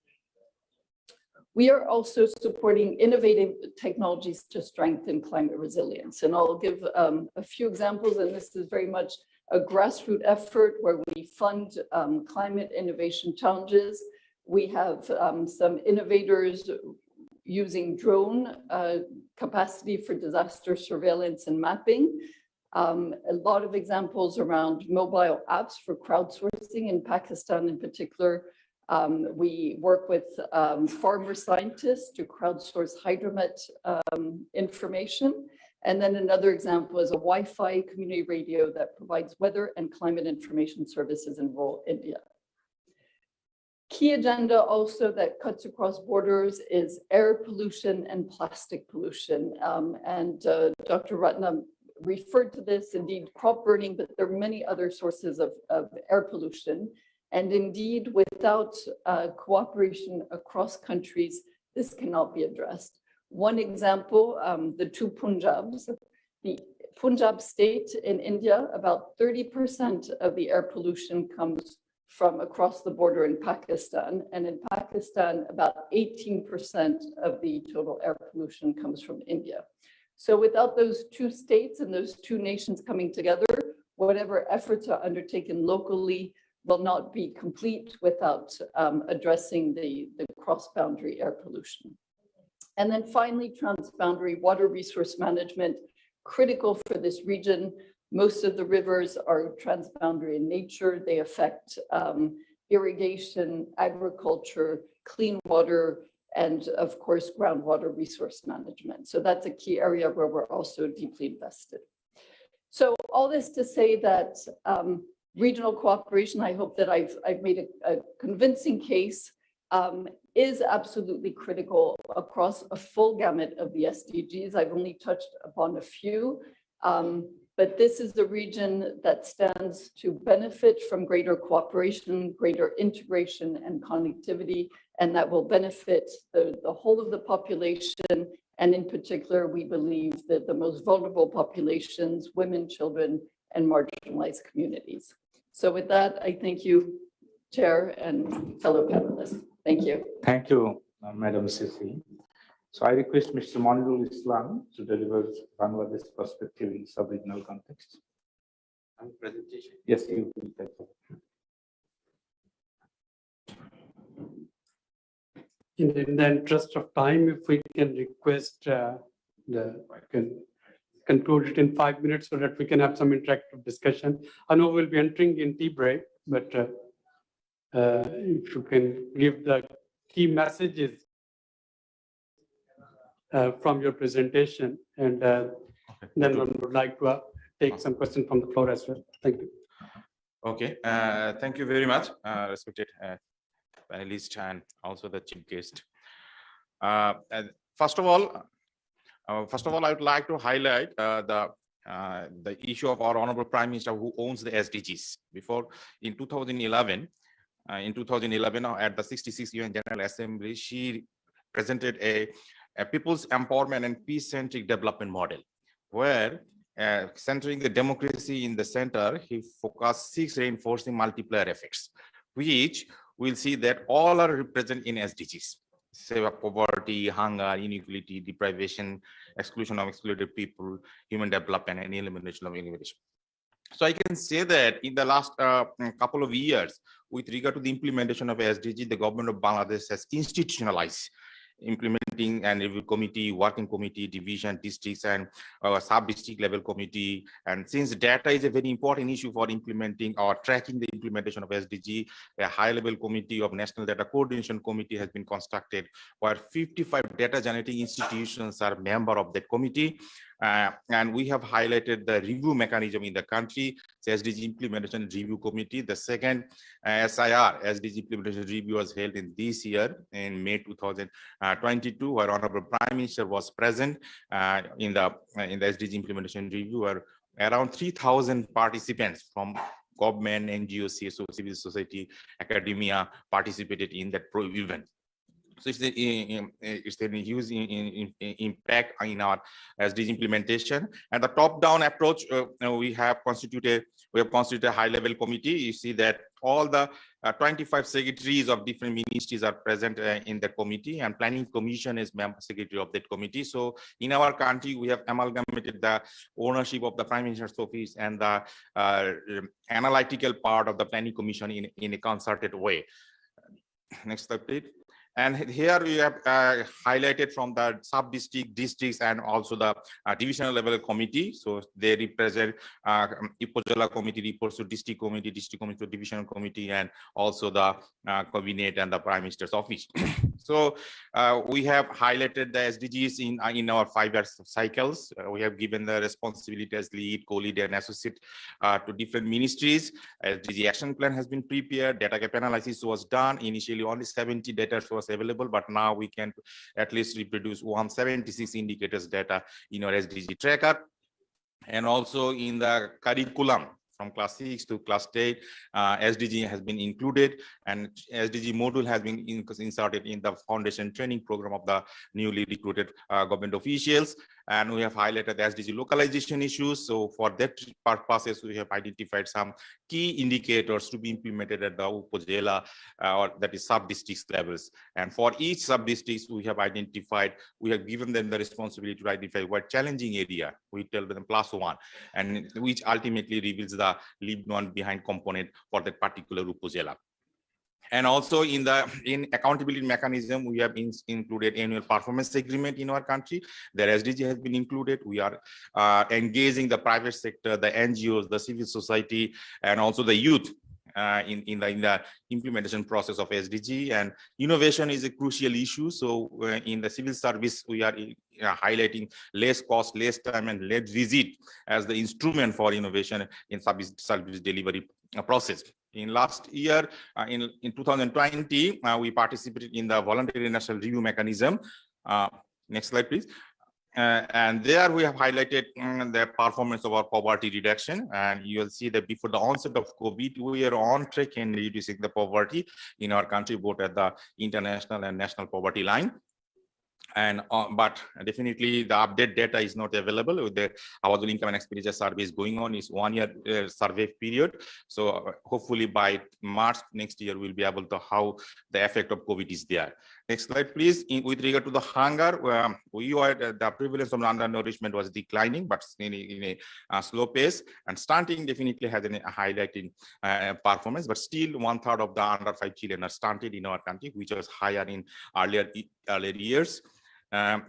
We are also supporting innovative technologies to strengthen climate resilience. And I'll give a few examples, and this is very much a grassroots effort where we fund climate innovation challenges. We have some innovators using drone capacity for disaster surveillance and mapping. A lot of examples around mobile apps for crowdsourcing in Pakistan in particular. We work with farmer scientists to crowdsource hydromet information. And then another example is a Wi-Fi community radio that provides weather and climate information services in rural India. Key agenda also that cuts across borders is air pollution and plastic pollution. Dr. Ratna referred to this, indeed crop burning, but there are many other sources of air pollution. And indeed, without cooperation across countries, this cannot be addressed. One example, the 2 Punjabs. The Punjab state in India, about 30% of the air pollution comes from across the border in Pakistan. And in Pakistan, about 18% of the total air pollution comes from India. So without those two states and those two nations coming together, whatever efforts are undertaken locally will not be complete without addressing the cross-boundary air pollution. And then finally, transboundary water resource management, critical for this region. Most of the rivers are transboundary in nature. They affect irrigation, agriculture, clean water, and of course, groundwater resource management. So that's a key area where we're also deeply invested. So all this to say that regional cooperation, I hope that I've made a convincing case, is absolutely critical across a full gamut of the SDGs. I've only touched upon a few, but this is the region that stands to benefit from greater cooperation, greater integration and connectivity, and that will benefit the whole of the population. And in particular, we believe that the most vulnerable populations, women, children, and marginalized communities. So with that, I thank you, Chair and fellow panelists. Thank you. Thank you, Madam Sisi. So I request Mr. Monirul Islam to deliver Bangladesh perspective in sub-regional context. Presentation. Yes, you will take it. In the interest of time, if we can request can conclude it in 5 minutes so that we can have some interactive discussion. I know we'll be entering in tea break, but if you can give the key messages from your presentation, and then I would like to take some questions from the floor as well. Thank you. Okay, thank you very much, respected panelists and also the chief guest. First of all, I would like to highlight the issue of our Honorable Prime Minister, who owns the SDGs. Before, in 2011, at the 66th UN General Assembly, she presented a people's empowerment and peace-centric development model, where centering the democracy in the center, he focused 6 reinforcing multiplier effects, which we'll see that all are represented in SDGs. Say poverty, hunger, inequality, deprivation, exclusion of excluded people, human development, and elimination of immigration. So I can say that in the last couple of years, with regard to the implementation of SDG, the government of Bangladesh has institutionalized implementing and review committee, working committee, division, districts, and sub-district level committee. And since data is a very important issue for implementing or tracking the implementation of SDG, a high-level committee of National Data Coordination Committee has been constructed, where 55 data generating institutions are member of that committee. And we have highlighted the review mechanism in the country, the SDG Implementation Review Committee. The second SIR, SDG Implementation Review, was held in this year in May 2022, where Honorable Prime Minister was present in the SDG Implementation Review, where around 3,000 participants from government, NGOs, CSO, civil society, academia participated in that event. So it's a huge impact in our SDG implementation. And the top-down approach, we have constituted a high-level committee. You see that all the 25 secretaries of different ministries are present in the committee, and Planning Commission is member secretary of that committee. So in our country, we have amalgamated the ownership of the Prime Minister's office and the analytical part of the Planning Commission in a concerted way. Next slide, please. And here we have highlighted from the sub-district, districts, and also the divisional level committee. So they represent Upazila committee reports to district committee to divisional committee, and also the cabinet and the Prime Minister's office. So we have highlighted the SDGs in our 5-year cycles. We have given the responsibility as lead, co-lead, and associate to different ministries. SDG action plan has been prepared. Data gap analysis was done. Initially, only 70 data was available, but now we can at least reproduce 176 indicators data in our SDG tracker. And also in the curriculum from class 6 to class 8, SDG has been included, and SDG module has been inserted in the foundation training program of the newly recruited government officials. and we have highlighted the SDG localization issues. So for that purposes, we have identified some key indicators to be implemented at the Upazila or that is sub-district levels. And for each sub-districts, we have given them the responsibility to identify what challenging area. We tell them +1, and which ultimately reveals the leave one behind component for that particular Upazila. And also in accountability mechanism, we have included annual performance agreement in our country. The SDG has been included. We are engaging the private sector, the NGOs, the civil society, and also the youth in the implementation process of SDG. And innovation is a crucial issue. So in the civil service, we are highlighting less cost, less time, and less visit as the instrument for innovation in service delivery process. In last year, in 2020, we participated in the voluntary national review mechanism. Next slide, please. And there we have highlighted the performance of our poverty reduction. And you will see that before the onset of COVID, we are on track in reducing the poverty in our country, both at the international and national poverty line. And but definitely the update data is not available. With the household income and expenditure survey is going on, is 1 year survey period. So hopefully by March next year we'll be able to how the effect of COVID is there. Next slide, please. With regard to the hunger, the prevalence of undernourishment was declining, but in a slow pace. And stunting definitely has a highlighting performance, but still 1/3 of the under 5 children are stunted in our country, which was higher in earlier years.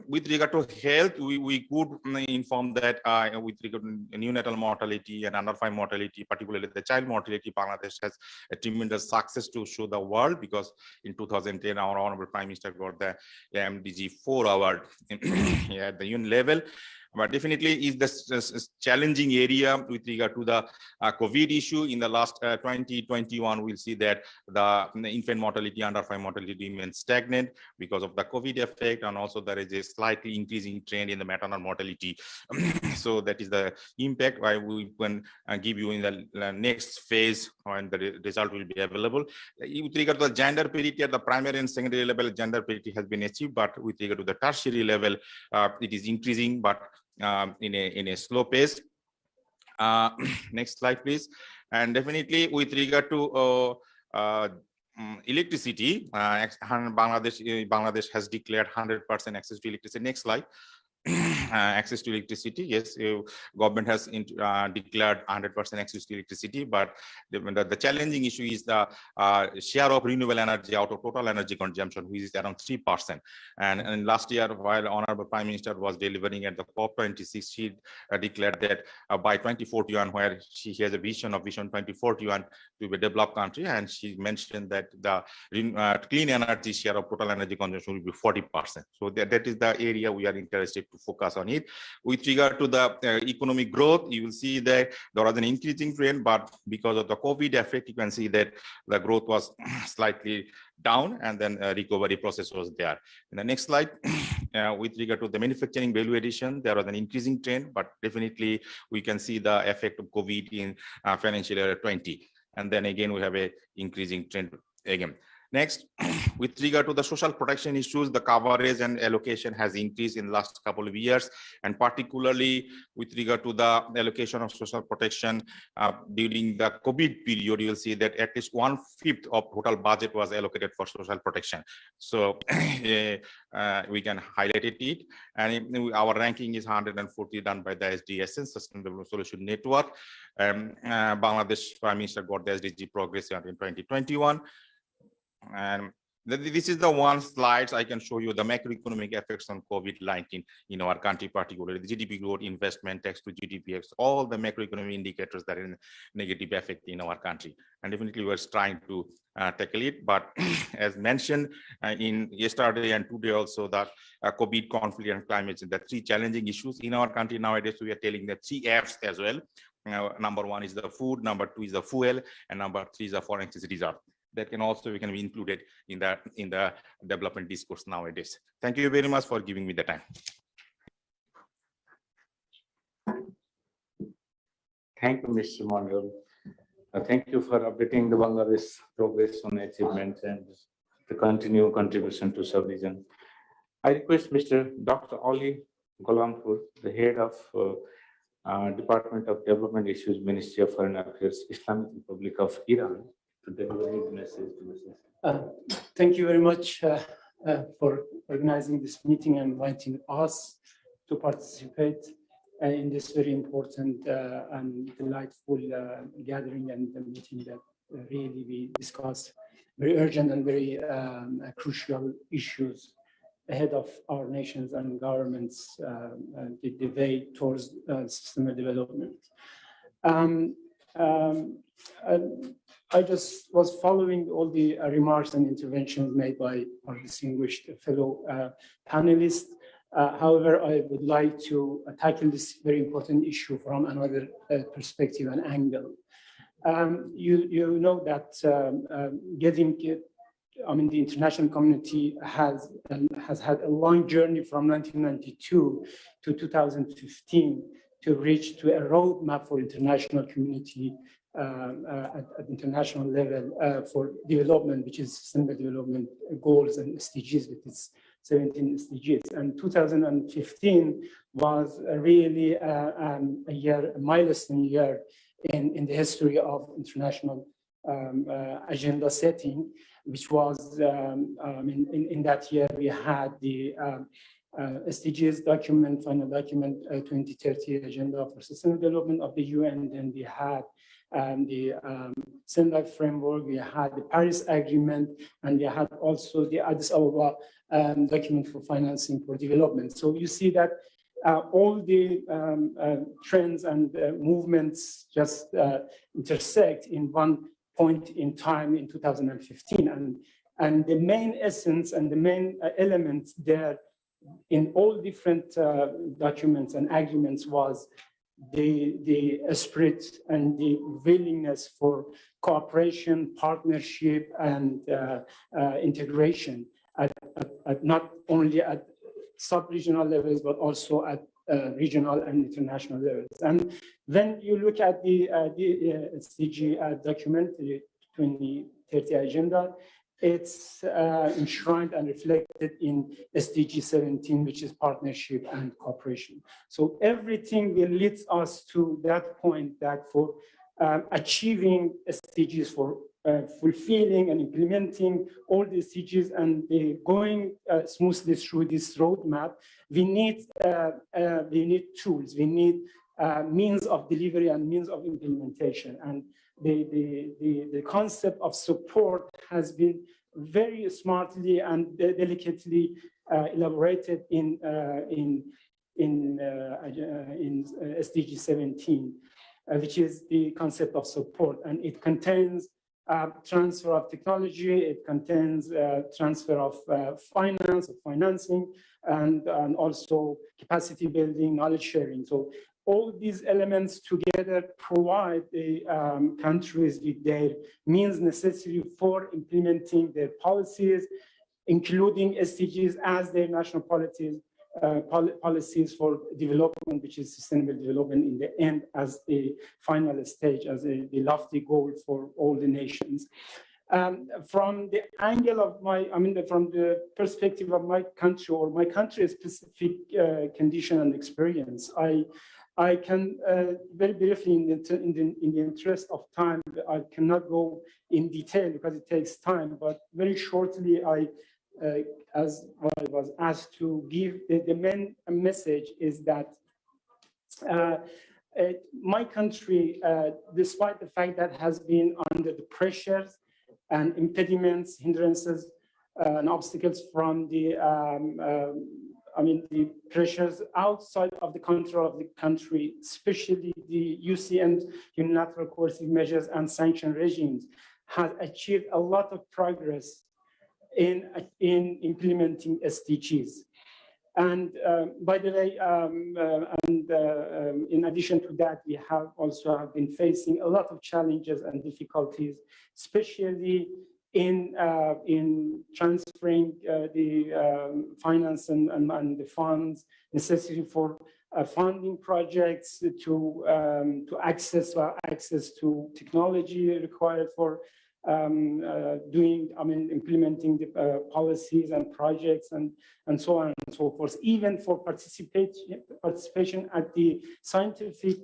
With regard to health, we could inform that with regard to neonatal mortality and under 5 mortality, particularly the child mortality, Bangladesh has a tremendous success to show the world, because in 2010, our Honorable Prime Minister got the MDG 4 award at the UN level. But definitely is this challenging area with regard to the COVID issue. In the last 2021, we'll see that the infant mortality, under 5 mortality remains stagnant because of the COVID effect, and also there is a slightly increasing trend in the maternal mortality. So that is the impact. Why we can give you in the next phase when the result will be available. With regard to the gender parity at the primary and secondary level, gender parity has been achieved, but with regard to the tertiary level, it is increasing, but in a slow pace. Next slide, please. And definitely with regard to electricity, Bangladesh has declared 100% access to electricity. Next slide. Access to electricity, yes, government has declared 100% access to electricity, but the challenging issue is the share of renewable energy out of total energy consumption, which is around 3%. And last year, while Honorable Prime Minister was delivering at the COP26, she declared that by 2041, where she has a vision 2041 to be a developed country, and she mentioned that the clean energy share of total energy consumption will be 40%. So that is the area we are interested to focus on it. With regard to the economic growth, you will see that there was an increasing trend, but because of the COVID effect, you can see that the growth was slightly down, and then a recovery process was there. In the next slide, with regard to the manufacturing value addition, there was an increasing trend, but definitely we can see the effect of COVID in financial year 20. And then again, we have a increasing trend again. Next, with regard to the social protection issues, the coverage and allocation has increased in the last couple of years, and particularly with regard to the allocation of social protection during the COVID period, you will see that at least 1/5 of total budget was allocated for social protection. So we can highlight it, and our ranking is 140 done by the SDGs, Sustainable Solution Network. Bangladesh Prime Minister got the SDG progress in 2021. And this is the one slide I can show you the macroeconomic effects on COVID-19 in our country, particularly the GDP growth, investment, tax to GDP, all the macroeconomic indicators that are in negative effect in our country. And definitely we're trying to tackle it. But as mentioned in yesterday and today also, that COVID, conflict, and climate change, the 3 challenging issues in our country nowadays. We are telling the 3 Fs as well. Number 1 is the food, number 2 is the fuel, and number 3 is the foreign exchange reserve. That we can be included in the development discourse nowadays. Thank you very much for giving me the time. Thank you, Mr. Monreal. Thank you for updating the Bangladesh progress on achievements and the continued contribution to sub-region. I request Mr. Dr. Ali Ghulampour, the head of Department of Development Issues, Ministry of Foreign Affairs, Islamic Republic of Iran, to deliver his message to the session. Thank you very much for organizing this meeting and inviting us to participate in this very important and delightful gathering and the meeting that really we discuss very urgent and very crucial issues ahead of our nations and governments, the way towards sustainable development. I just was following all the remarks and interventions made by our distinguished fellow panelists. However, I would like to tackle this very important issue from another perspective and angle. You know that the international community has had a long journey from 1992 to 2015 to reach to a roadmap for international community at international level for development, which is Sustainable Development Goals and SDGs, with its 17 SDGs. And 2015 was really a milestone year in the history of international agenda setting, which was in that year we had the SDGs document, final document, 2030 Agenda for Sustainable Development of the UN. Then we had the Sendai framework, we had the Paris Agreement, and we had also the Addis Ababa document for financing for development. So you see that all the trends and movements just intersect in one point in time in 2015. And the main essence and the main elements there in all different documents and agreements was the spirit and the willingness for cooperation, partnership, and integration at not only at sub-regional levels, but also at regional and international levels. And when you look at the SDG document, the 2030 Agenda, it's enshrined and reflected in SDG 17, which is partnership and cooperation. So everything will lead us to that point that for achieving SDGs, for fulfilling and implementing all the SDGs and going smoothly through this roadmap, we need tools, we need means of delivery and means of implementation. And the concept of support has been very smartly and delicately elaborated in SDG 17, which is the concept of support, and it contains transfer of technology, it contains transfer of financing, and also capacity building, knowledge sharing. So all these elements together provide the countries with their means necessary for implementing their policies, including SDGs as their national policies for development, which is sustainable development in the end as the final stage, as the lofty goal for all the nations. From the angle of from the perspective of my country or my country's specific condition and experience, I can very briefly, in the interest of time, I cannot go in detail because it takes time, but very shortly, as I was asked to give, the main message is that my country, despite the fact that has been under the pressures and impediments, hindrances, and obstacles from the the pressures outside of the control of the country, especially the UCN unilateral coercive measures and sanction regimes, has achieved a lot of progress in implementing SDGs. And by the way, in addition to that, we have also been facing a lot of challenges and difficulties, especially in transferring the finance and the funds necessary for funding projects, to access to technology required for implementing the policies and projects and so on and so forth, even for participation at the scientific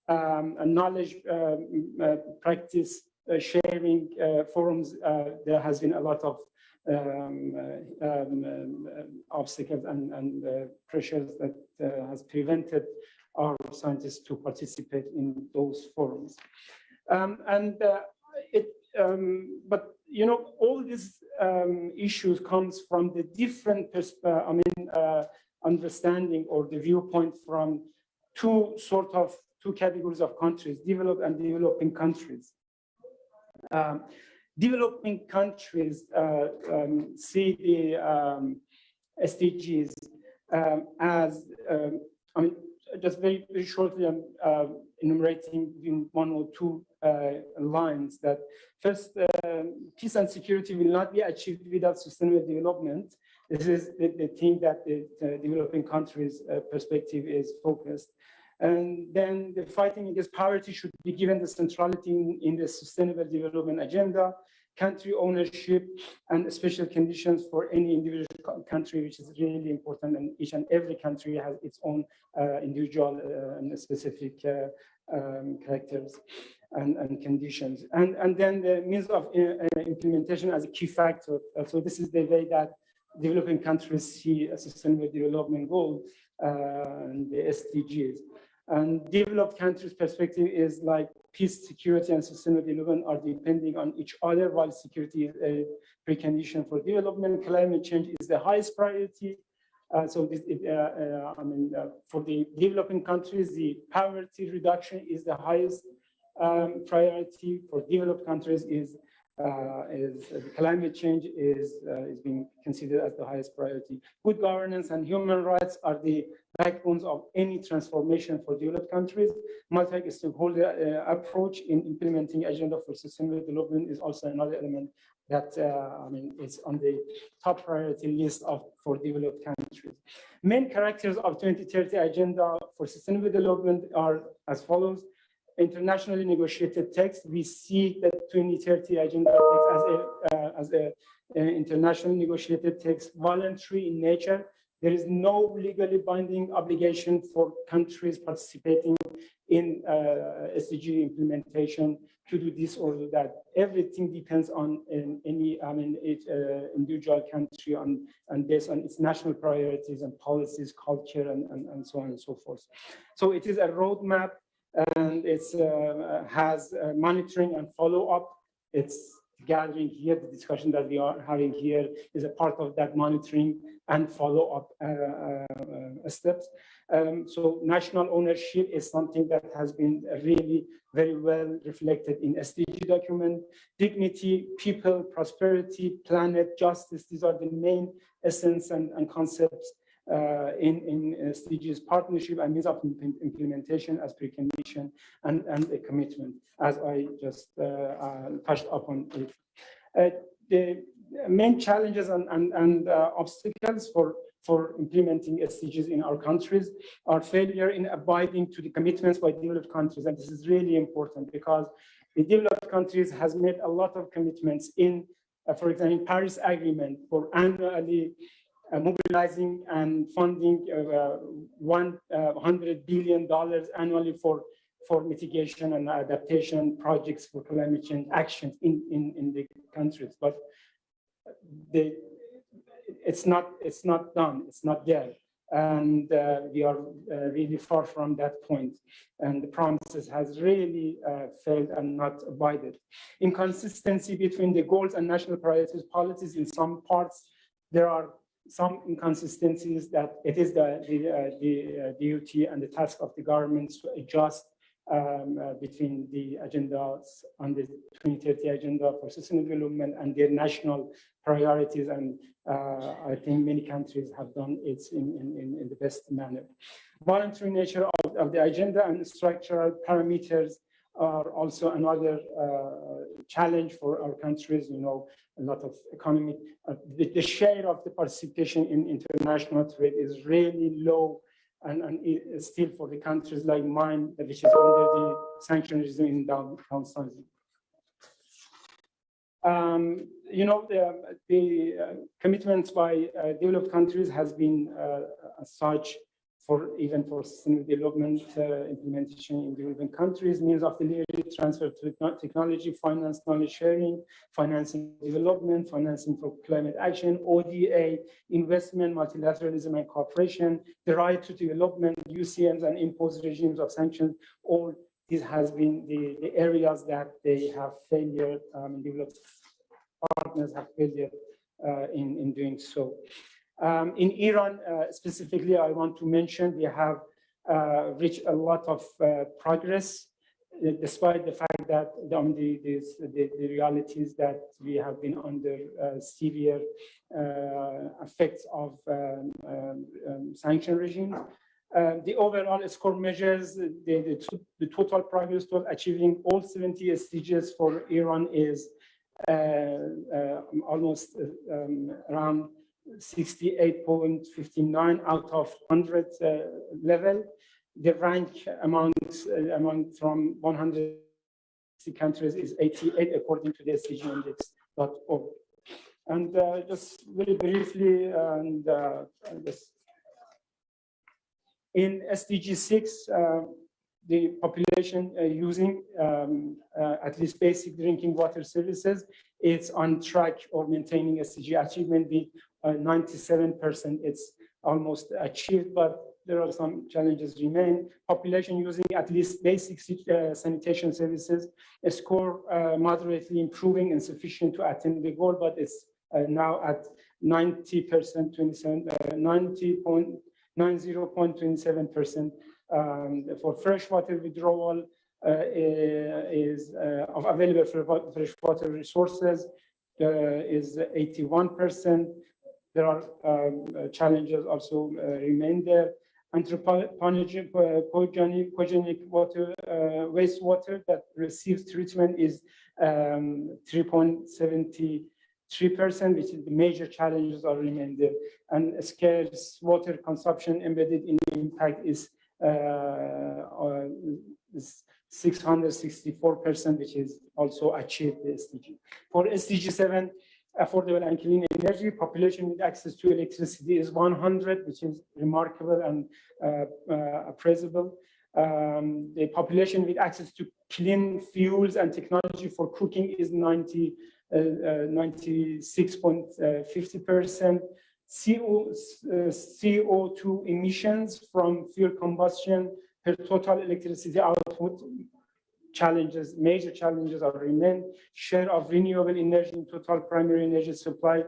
knowledge practice sharing forums. There has been a lot of obstacles and pressures that has prevented our scientists to participate in those forums. But you know, all these issues comes from the different understanding or the viewpoint from two categories of countries: developed and developing countries. Developing countries see the SDGs as, just very, very shortly, I'm enumerating in one or two lines that first, peace and security will not be achieved without sustainable development. This is the thing that the developing countries' perspective is focused. And then the fighting against poverty should be given the centrality in the sustainable development agenda. Country ownership and special conditions for any individual country, which is really important, and each and every country has its own individual and specific characters and conditions. And then the means of implementation as a key factor. So this is the way that developing countries see a sustainable development goal and the SDGs. And developed countries' perspective is like peace, security, and sustainable development are depending on each other, while security is a precondition for development. Climate change is the highest priority. For the developing countries, the poverty reduction is the highest priority. For developed countries, climate change is being considered as the highest priority. Good governance and human rights are the backbones of any transformation for developed countries. Multi-stakeholder approach in implementing agenda for sustainable development is also another element that is on the top priority list for developed countries. Main characters of 2030 agenda for sustainable development are as follows. Internationally negotiated text. We see the 2030 agenda text as an internationally negotiated text, voluntary in nature. There is no legally binding obligation for countries participating in SDG implementation to do this or do that. Everything depends on any individual country and based on its national priorities and policies, culture, and so on and so forth. So it is a roadmap, and it has monitoring and follow-up. It's gathering here. The discussion that we are having here is a part of that monitoring and follow-up steps. So national ownership is something that has been really very well reflected in SDG document. Dignity, people, prosperity, planet, justice, these are the main essence and concepts in SDGs partnership and means of implementation as precondition and a commitment, as I just touched upon it. The main challenges and obstacles for implementing SDGs in our countries are failure in abiding to the commitments by developed countries. And this is really important because the developed countries has made a lot of commitments in, for example, in Paris Agreement for annually mobilizing and funding $100 billion annually for mitigation and adaptation projects for climate change actions in the countries. But it's not done, it's not there. And we are really far from that point. And the promises has really failed and not abided. Inconsistency between the goals and national priorities policies in some parts, there are some inconsistencies that it is the duty and the task of the governments to adjust between the agendas on the 2030 agenda for sustainable development and their national priorities. And I think many countries have done it in the best manner. Voluntary nature of the agenda and structural parameters are also another challenge for our countries. You know, a lot of economic, the share of the participation in international trade is really low, and still for the countries like mine, which is under the sanction regime in downsizing. You know, the commitments by developed countries has been as such even for sustainable development implementation in developing countries, means of delivery, transfer to technology, finance, knowledge sharing, financing development, financing for climate action, ODA, investment, multilateralism and cooperation, the right to development, UCMs and imposed regimes of sanctions. All these has been the areas that they have failure, developed partners have failure in doing so. In Iran, specifically, I want to mention we have reached a lot of progress, despite the fact that the realities that we have been under severe effects of sanction regime. The overall score measures the total progress toward achieving all 70 SDGs for Iran is almost around 68.59 out of 100 level. The rank among from 160 countries is 88 according to the SDGindex.org. And just very briefly, and just in SDG 6, the population using at least basic drinking water services, it's on track or maintaining SDG achievement with 97%. It's almost achieved, but there are some challenges remain. Population using at least basic sanitation services, a score moderately improving and sufficient to attain the goal, but it's now at 90%, 90.27%. For freshwater withdrawal is of available freshwater resources is 81%. There are challenges also remain there. Anthropogenic water, wastewater that receives treatment is 3.73%, which is the major challenges are remain there. And scarce water consumption embedded in the impact is 664%, which is also achieved the SDG. For SDG 7, affordable and clean energy, population with access to electricity is 100, which is remarkable and appraisable. The population with access to clean fuels and technology for cooking is 96.50%. CO2 emissions from fuel combustion per total electricity output challenges, major challenges are remain. Share of renewable energy in total primary energy supply,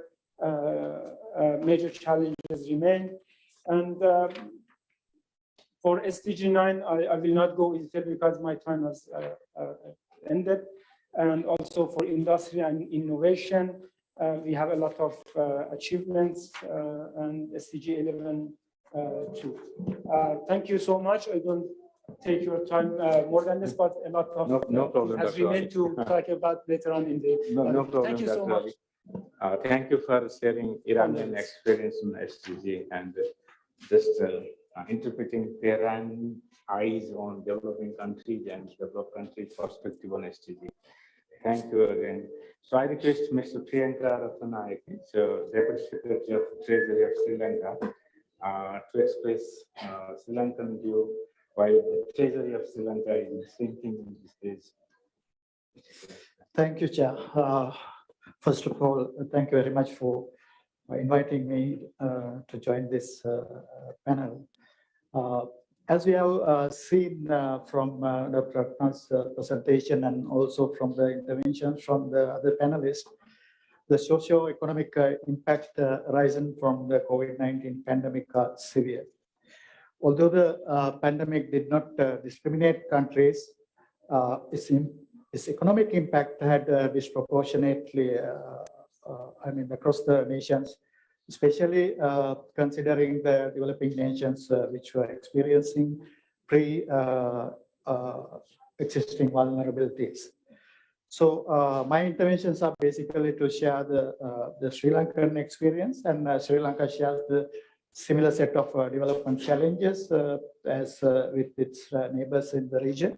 major challenges remain. And for SDG 9, I will not go into it because my time has ended. And also for industry and innovation, we have a lot of achievements and SDG 11 too. Thank you so much. I don't take your time more than this, but a lot of No problem, has Dr. remained to talk about later on in the. No problem. Thank you so Dr. much. Thank you for sharing Iranian experience in SDG and just interpreting Tehran eyes on developing countries and developed countries perspective on SDG. Thank you again. So I request Mr. Priyanka Ratnayake, so Deputy Secretary of Treasury of Sri Lanka, to express Sri Lankan view while the Treasury of Sri Lanka is thinking in these days. Thank you, Chair. First of all, thank you very much for inviting me to join this panel. As we have seen from Dr. Ratna's presentation and also from the interventions from the other panelists, the socio-economic impact arising from the COVID-19 pandemic are severe. Although the pandemic did not discriminate countries, its economic impact had disproportionately, across the nations, especially considering the developing nations which were experiencing pre-existing vulnerabilities. So my interventions are basically to share the Sri Lankan experience, and Sri Lanka shares the similar set of development challenges as with its neighbors in the region.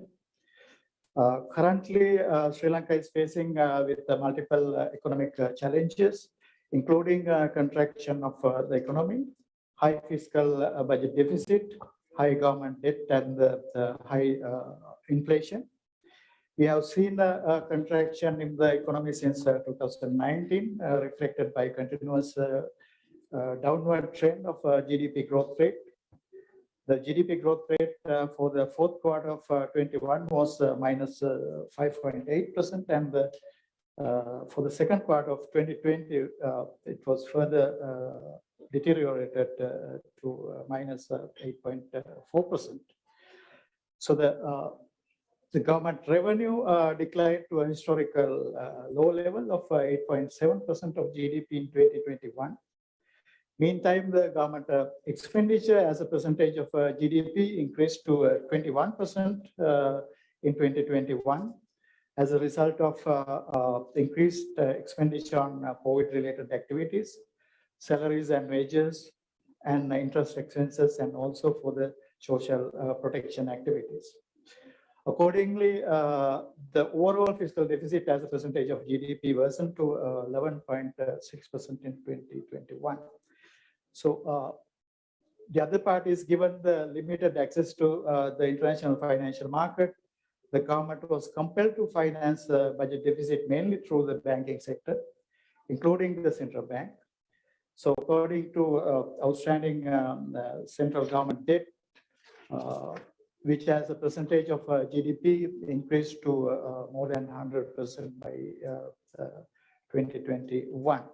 Currently, Sri Lanka is facing with multiple economic challenges, including contraction of the economy, high fiscal budget deficit, high government debt, and high inflation. We have seen a contraction in the economy since 2019, reflected by continuous downward trend of GDP growth rate. The GDP growth rate for the fourth quarter of 21 was minus 5.8%, and for the second quarter of 2020, it was further deteriorated to minus 8.4%. So the government revenue declined to a historical low level of 8.7% of GDP in 2021. Meantime, the government expenditure as a percentage of GDP increased to 21% in 2021 as a result of increased expenditure on COVID-related activities, salaries and wages, and interest expenses, and also for the social protection activities. Accordingly, the overall fiscal deficit as a percentage of GDP worsened to 11.6% in 2021. So the other part is, given the limited access to the international financial market, the government was compelled to finance the budget deficit mainly through the banking sector, including the central bank. So according to outstanding central government debt, which as a percentage of GDP increased to more than 100% by 2021.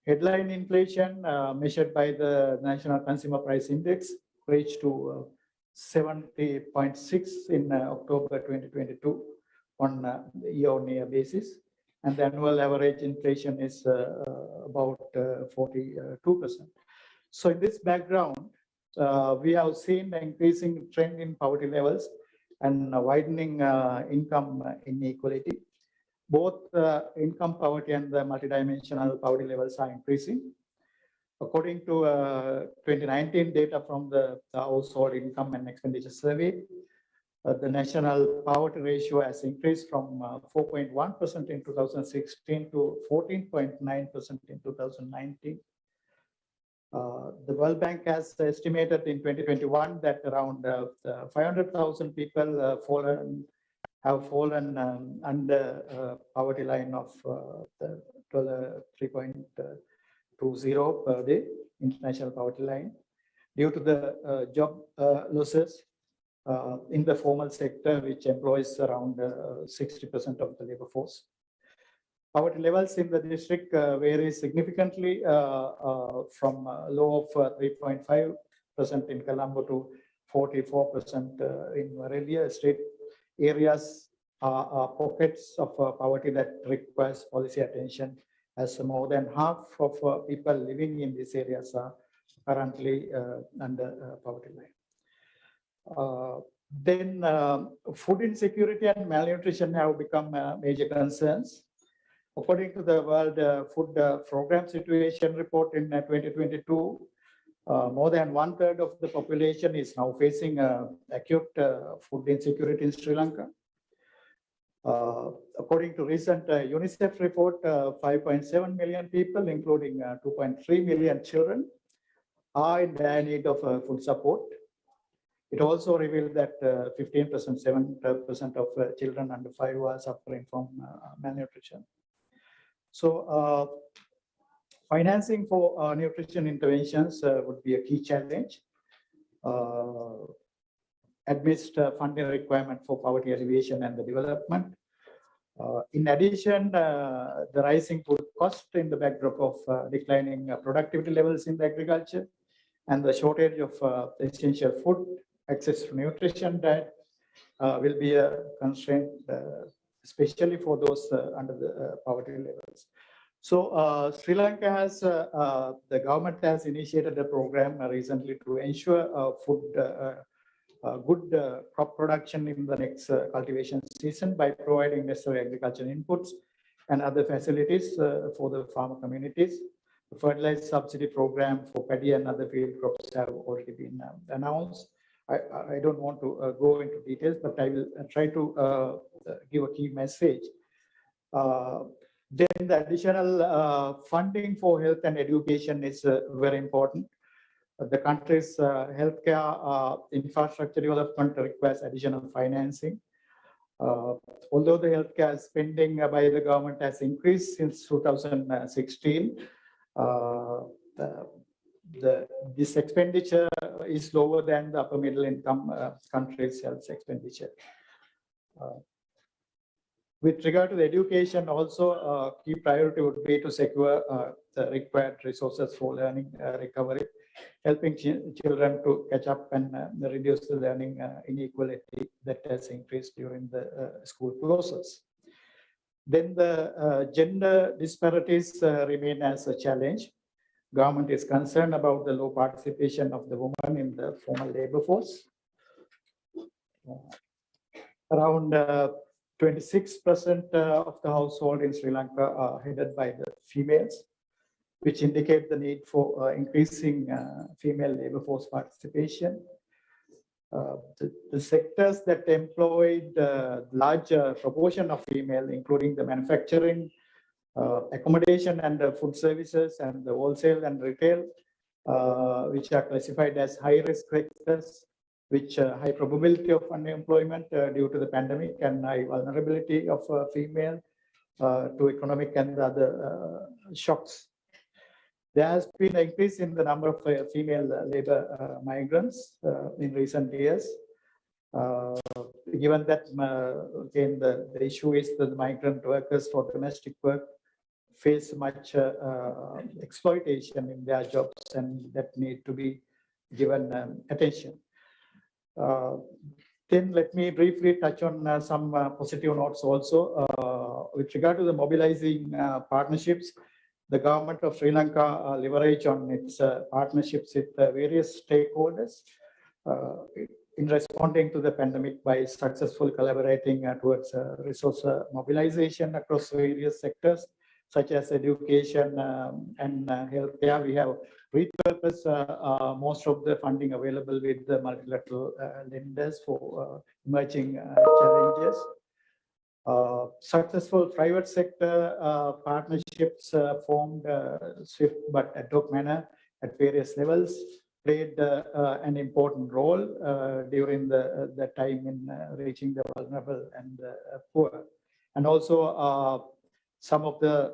Headline inflation measured by the National Consumer Price Index reached to 70.6 in October 2022 on a year-on-year basis. And the annual average inflation is about 42%. So in this background, we have seen the increasing trend in poverty levels and widening income inequality. Both income poverty and the multidimensional poverty levels are increasing. According to 2019 data from the Household Income and Expenditure Survey, the national poverty ratio has increased from 4.1% in 2016 to 14.9% in 2019. The World Bank has estimated in 2021 that around 500,000 people have fallen under poverty line of 3.20 per day, international poverty line, due to the job losses in the formal sector, which employs around 60% of the labor force. Poverty levels in the district vary significantly from a low of 3.5% in Colombo to 44% in Morelia. State areas are pockets of poverty that requires policy attention, as more than half of people living in these areas are currently under poverty line. Then food insecurity and malnutrition have become major concerns. According to the World Food Program Situation Report in 2022, more than 1/3 of the population is now facing acute food insecurity in Sri Lanka. According to recent UNICEF report, 5.7 million people, including 2.3 million children, are in dire need of food support. It also revealed that 15%, 7% of children under 5 are suffering from malnutrition. So financing for nutrition interventions would be a key challenge amidst funding requirement for poverty alleviation and the development. In addition, the rising food cost in the backdrop of declining productivity levels in the agriculture and the shortage of essential food, access to nutrition diet will be a constraint, especially for those under the poverty levels. So Sri Lanka has, the government has initiated a program recently to ensure good crop production in the next cultivation season by providing necessary agricultural inputs and other facilities for the farmer communities. The fertilizer subsidy program for paddy and other field crops have already been announced. I don't want to go into details, but I will try to give a key message. Then the additional funding for health and education is very important. The country's healthcare infrastructure development requires additional financing. Although the healthcare spending by the government has increased since 2016, this expenditure is lower than the upper middle income countries' health expenditure. With regard to the education, also key priority would be to secure the required resources for learning recovery, helping children to catch up and reduce the learning inequality that has increased during the school process. Then the gender disparities remain as a challenge. Government is concerned about the low participation of the women in the formal labor force. Around 26% of the household in Sri Lanka are headed by the females, which indicate the need for increasing female labor force participation. The sectors that employed larger proportion of female, including the manufacturing, accommodation and food services, and the wholesale and retail, which are classified as high-risk sectors, which high probability of unemployment due to the pandemic and high vulnerability of female to economic and other shocks. There has been an increase in the number of female labor migrants in recent years. Given that, again, the issue is that the migrant workers for domestic work face much exploitation in their jobs, and that need to be given attention. Then let me briefly touch on some positive notes also. With regard to the mobilizing partnerships, the government of Sri Lanka leverage on its partnerships with various stakeholders in responding to the pandemic by successfully collaborating towards resource mobilization across various sectors, such as education and healthcare. We have repurposed most of the funding available with the multilateral lenders for emerging challenges. Successful private sector partnerships formed swift but ad hoc manner at various levels played an important role during the time in reaching the vulnerable and poor. And also some of the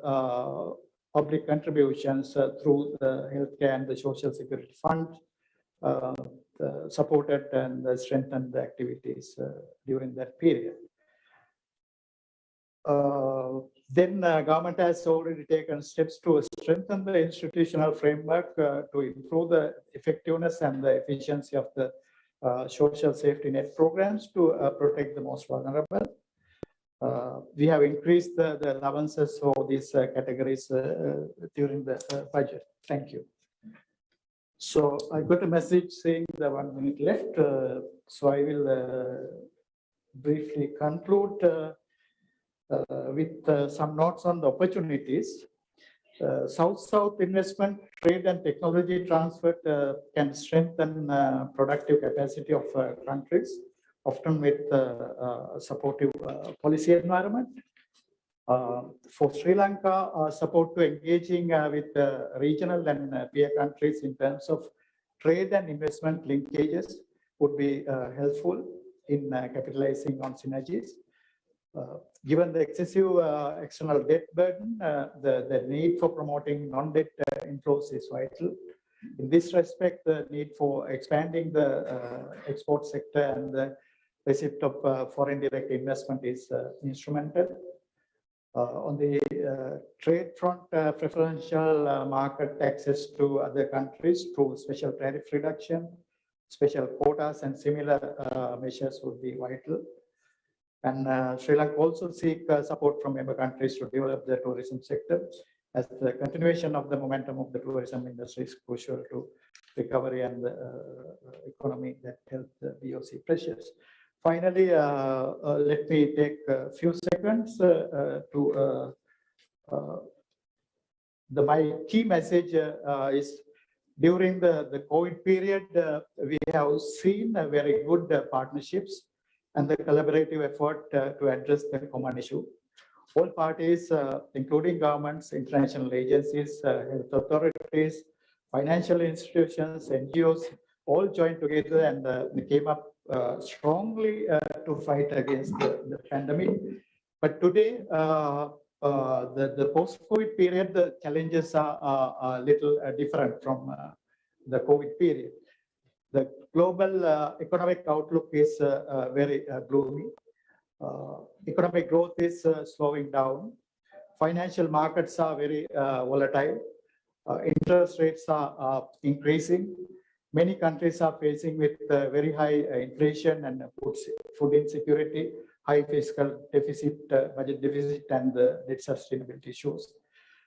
public contributions through the healthcare and the social security fund supported and strengthened the activities during that period. Then government has already taken steps to strengthen the institutional framework to improve the effectiveness and the efficiency of the social safety net programs to protect the most vulnerable. We have increased the allowances for these categories during the budget. Thank you. So I got a message saying the 1 minute left. So I will briefly conclude with some notes on the opportunities. South-South investment, trade and technology transfer can strengthen productive capacity of countries, often with supportive policy environment. For Sri Lanka, support to engaging with regional and peer countries in terms of trade and investment linkages would be helpful in capitalizing on synergies. Given the excessive external debt burden, the need for promoting non-debt inflows is vital. In this respect, the need for expanding the export sector and the receipt of foreign direct investment is instrumental. On the trade front, preferential market access to other countries through special tariff reduction, special quotas and similar measures would be vital. And Sri Lanka also seek support from member countries to develop the tourism sector, as the continuation of the momentum of the tourism industry is crucial to recovery and the economy that help the BOC pressures. Finally, let me take a few seconds to my key message is During the COVID period, we have seen very good partnerships and the collaborative effort to address the common issue. All parties, including governments, international agencies, health authorities, financial institutions, NGOs, all joined together and came up strongly to fight against the pandemic. But today, the post-COVID period, the challenges are a little different from the COVID period. The global economic outlook is very gloomy. Economic growth is slowing down. Financial markets are very volatile. Interest rates are increasing. Many countries are facing with very high inflation and food insecurity, high fiscal deficit, budget deficit, and debt sustainability issues.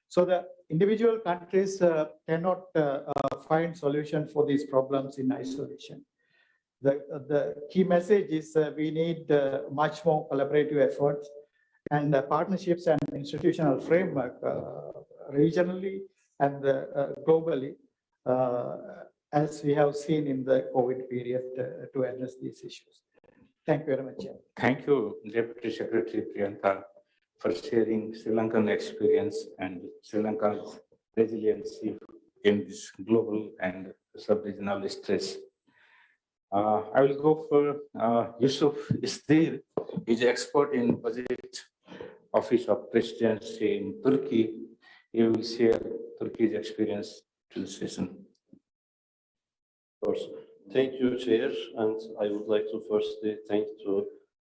So the individual countries cannot find solution for these problems in isolation. The key message is we need much more collaborative efforts and partnerships and institutional framework regionally and globally, as we have seen in the COVID period to address these issues. Thank you very much. Thank you, Deputy Secretary Priyanka, for sharing Sri Lankan experience and Sri Lanka's resiliency in this global and sub-regional stress. I will go for Yusuf Istir. He's expert in budget office of presidency in Turkey. He will share Turkey's experience to the session. Of course. Thank you, Chair, and I would like to firstly thank the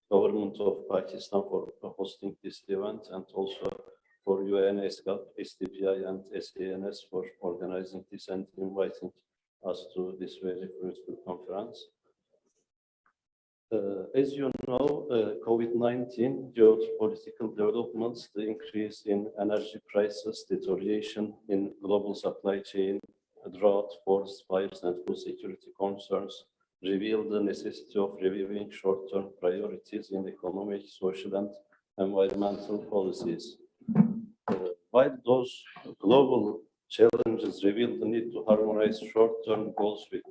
government of Pakistan for hosting this event and also for UNESCAP, SDPI, and SANS for organizing this and inviting us to this very fruitful conference. As you know, COVID-19, geopolitical developments, the increase in energy prices, deterioration in global supply chain, drought, forest fires, and food security concerns reveal the necessity of reviewing short-term priorities in economic, social, and environmental policies. While those global challenges reveal the need to harmonize short-term goals with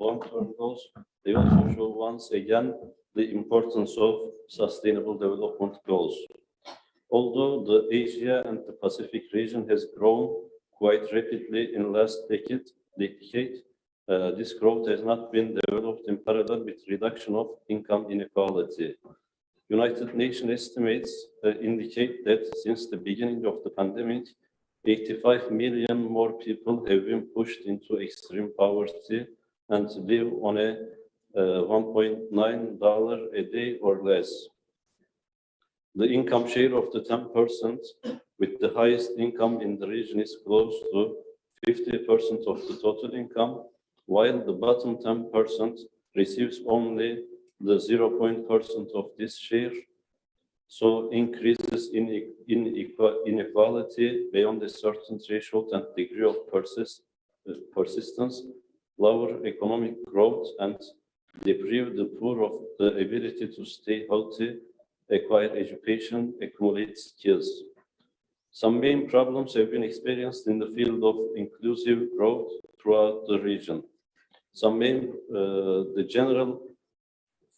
long-term goals, they also show once again the importance of sustainable development goals. Although the Asia and the Pacific region has grown quite rapidly in the last decade, this growth has not been developed in parallel with reduction of income inequality. United Nations estimates indicate that since the beginning of the pandemic, 85 million more people have been pushed into extreme poverty and live on a $1.9 a day or less. The income share of the 10% with the highest income in the region is close to 50% of the total income, while the bottom 10% receives only the 0% of this share. So increases in inequality beyond a certain threshold and degree of persistence, lower economic growth, and deprive the poor of the ability to stay healthy, acquire education, accumulate skills. Some main problems have been experienced in the field of inclusive growth throughout the region. The general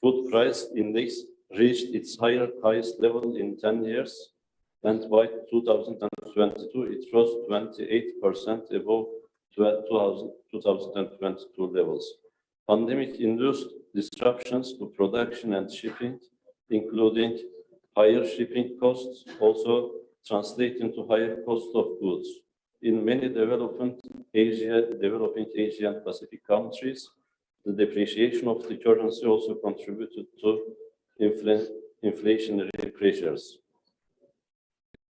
food price index reached its highest level in 10 years, and by 2022, it rose 28% above 2022 levels. Pandemic-induced disruptions to production and shipping, including higher shipping costs, also translate into higher cost of goods. In many developing Asia and Pacific countries, the depreciation of the currency also contributed to inflationary pressures.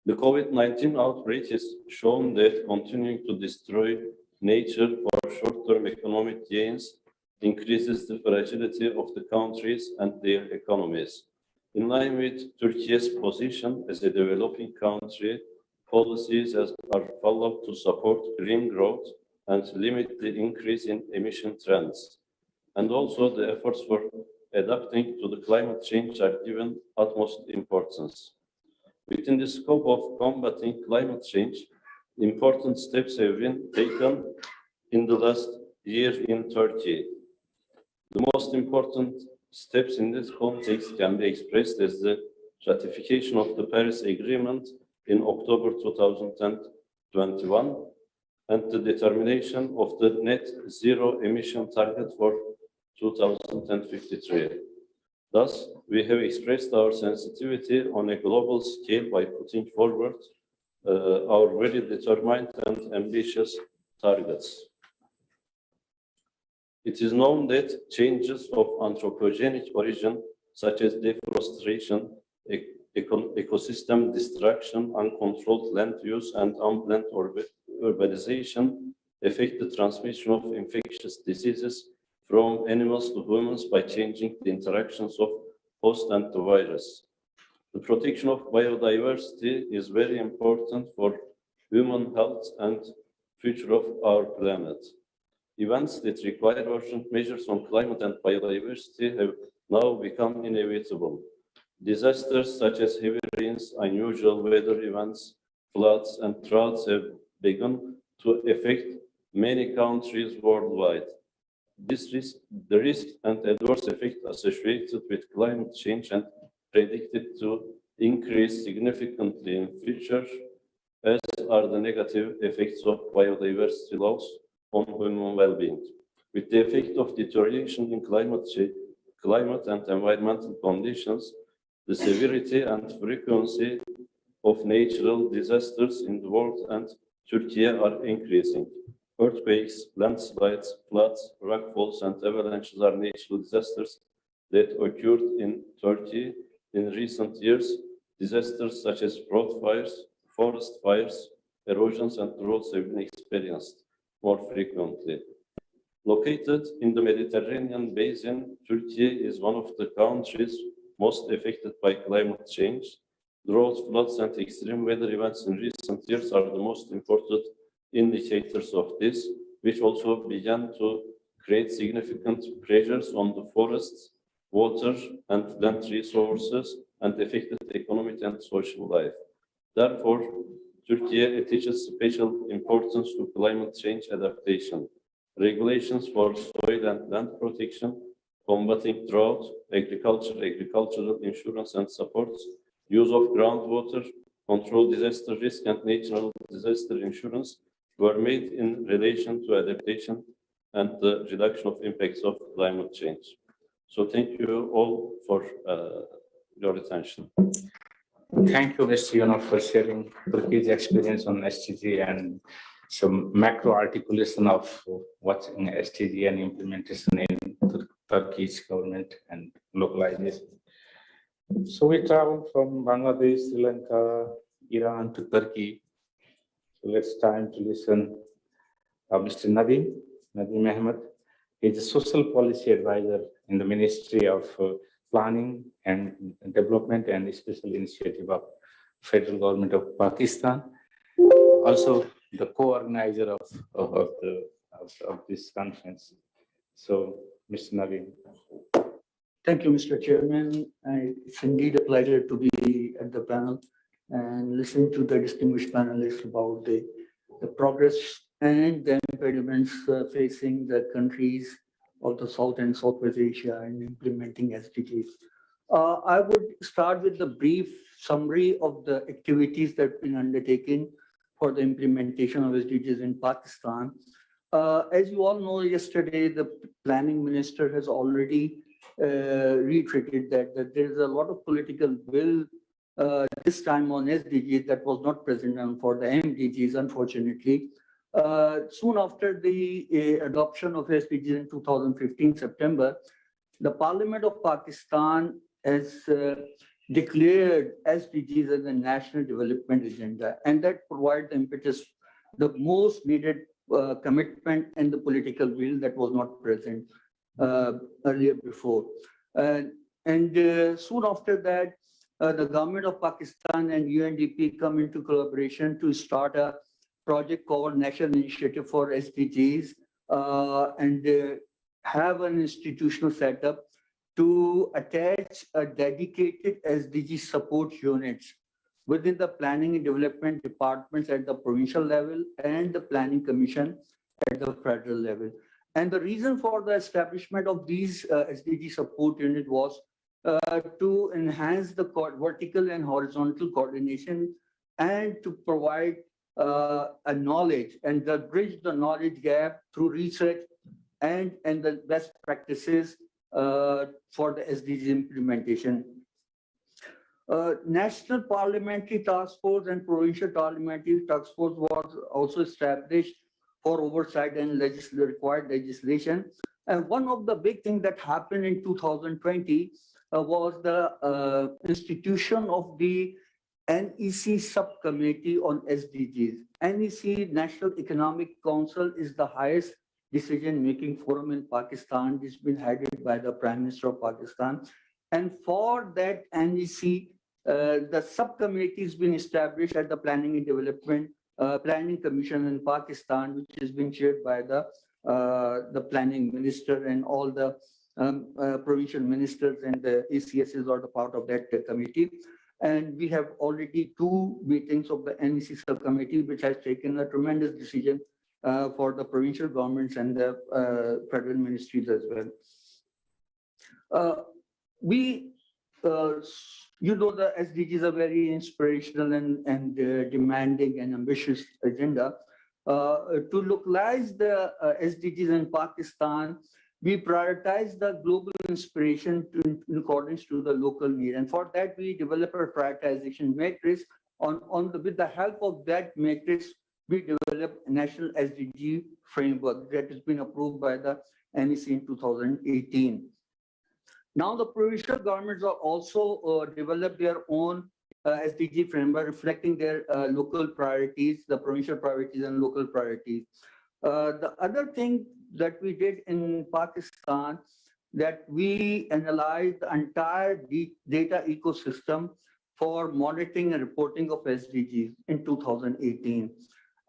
The COVID-19 outbreak has shown that continuing to destroy nature for short-term economic gains increases the fragility of the countries and their economies. In line with Turkey's position as a developing country, policies are followed to support green growth and limit the increase in emission trends. And also the efforts for adapting to the climate change are given utmost importance. Within the scope of combating climate change, important steps have been taken in the last year in Turkey. The most important steps in this context can be expressed as the ratification of the Paris Agreement in October 2021 and the determination of the net zero emission target for 2053. Thus, we have expressed our sensitivity on a global scale by putting forward our very determined and ambitious targets. It is known that changes of anthropogenic origin, such as deforestation, ecosystem destruction, uncontrolled land use, and unplanned urbanization, affect the transmission of infectious diseases from animals to humans by changing the interactions of host and the virus. The protection of biodiversity is very important for human health and future of our planet. Events that require urgent measures on climate and biodiversity have now become inevitable. Disasters such as heavy rains, unusual weather events, floods, and droughts have begun to affect many countries worldwide. The risk and adverse effects associated with climate change are predicted to increase significantly in future, as are the negative effects of biodiversity loss on human well-being. With the effect of deterioration in climate and environmental conditions, the severity and frequency of natural disasters in the world and Turkey are increasing. Earthquakes, landslides, floods, rockfalls, and avalanches are natural disasters that occurred in Turkey in recent years. Disasters such as road fires, forest fires, erosions, and droughts have been experienced more frequently. Located in the Mediterranean basin, Turkey is one of the countries most affected by climate change. Droughts, floods, and extreme weather events in recent years are the most important indicators of this, which also began to create significant pressures on the forests, water, and land resources, and affected economic and social life. Therefore, Turkey attaches special importance to climate change adaptation. Regulations for soil and land protection, combating drought, agricultural insurance and supports, use of groundwater, control disaster risk, and natural disaster insurance were made in relation to adaptation and the reduction of impacts of climate change. So thank you all for your attention. Thank you, Mr. Yunus, for sharing Turkey's experience on SDG and some macro articulation of what's in SDG and implementation in Turkey's government and localization. So we traveled from Bangladesh, Sri Lanka, Iran to Turkey. So let's time to listen Mr. Nadim Ahmed. He's a social policy advisor in the Ministry of Planning and Development and Special Initiative of Federal Government of Pakistan. Also the co-organizer of this conference. So, Mr. Nadim. Thank you, Mr. Chairman. It's indeed a pleasure to be at the panel and listen to the distinguished panelists about the progress and the impediments facing the countries of the South and Southwest Asia in implementing SDGs. I would start with the brief summary of the activities that have been undertaken for the implementation of SDGs in Pakistan. As you all know, yesterday, the planning minister has already reiterated that there is a lot of political will this time on SDGs that was not present for the MDGs, unfortunately. Soon after the adoption of SDGs in 2015, September, the Parliament of Pakistan has declared SDGs as a national development agenda, and that provides the impetus, the most needed commitment and the political will that was not present earlier before. Soon after that, the government of Pakistan and UNDP come into collaboration to start a project called National Initiative for SDGs and have an institutional setup to attach a dedicated SDG support units within the planning and development departments at the provincial level and the planning commission at the federal level. And the reason for the establishment of these SDG support unit was to enhance the vertical and horizontal coordination and to provide a knowledge and bridge the knowledge gap through research and the best practices for the SDG implementation. National Parliamentary Task Force and Provincial Parliamentary Task Force was also established for oversight and required legislation. And one of the big things that happened in 2020 was the institution of the NEC subcommittee on SDGs. NEC, National Economic Council, is the highest decision-making forum in Pakistan. It's been headed by the Prime Minister of Pakistan. And for that NEC, the subcommittee has been established at the Planning and Development Planning Commission in Pakistan, which has been chaired by the Planning Minister, and all the provincial ministers and the ACSs are the part of that committee. And we have already 2 meetings of the NEC subcommittee, which has taken a tremendous decision for the provincial governments and the federal ministries as well. You know, the SDGs are very inspirational and demanding and ambitious agenda. To localize the SDGs in Pakistan, we prioritize the global inspiration in accordance to the local need. And for that, we develop a prioritization matrix. With the help of that matrix, we develop a national SDG framework that has been approved by the NEC in 2018. Now the provincial governments are also developed their own SDG framework reflecting their local priorities, the provincial priorities and local priorities. The other thing that we did in Pakistan, that we analyzed the entire data ecosystem for monitoring and reporting of SDGs in 2018.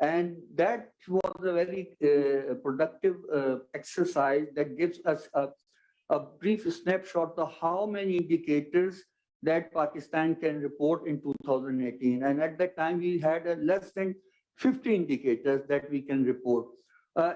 And that was a very productive exercise that gives us a brief snapshot of how many indicators that Pakistan can report in 2018. And at that time, we had less than 50 indicators that we can report.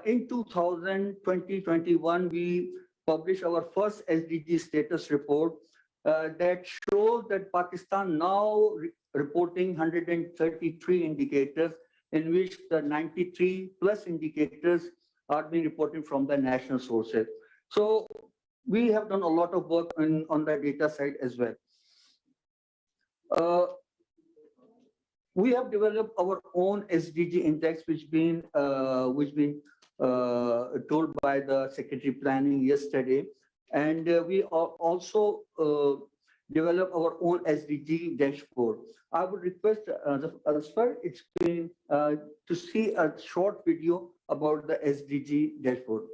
In 2020-21, we published our first SDG status report that shows that Pakistan now reporting 133 indicators, in which the 93 plus indicators are being reported from the national sources. So we have done a lot of work on the data side as well. We have developed our own SDG index, which been told by the Secretary Planning yesterday, and we also develop our own SDG dashboard. I would request Asfar to see a short video about the SDG dashboard.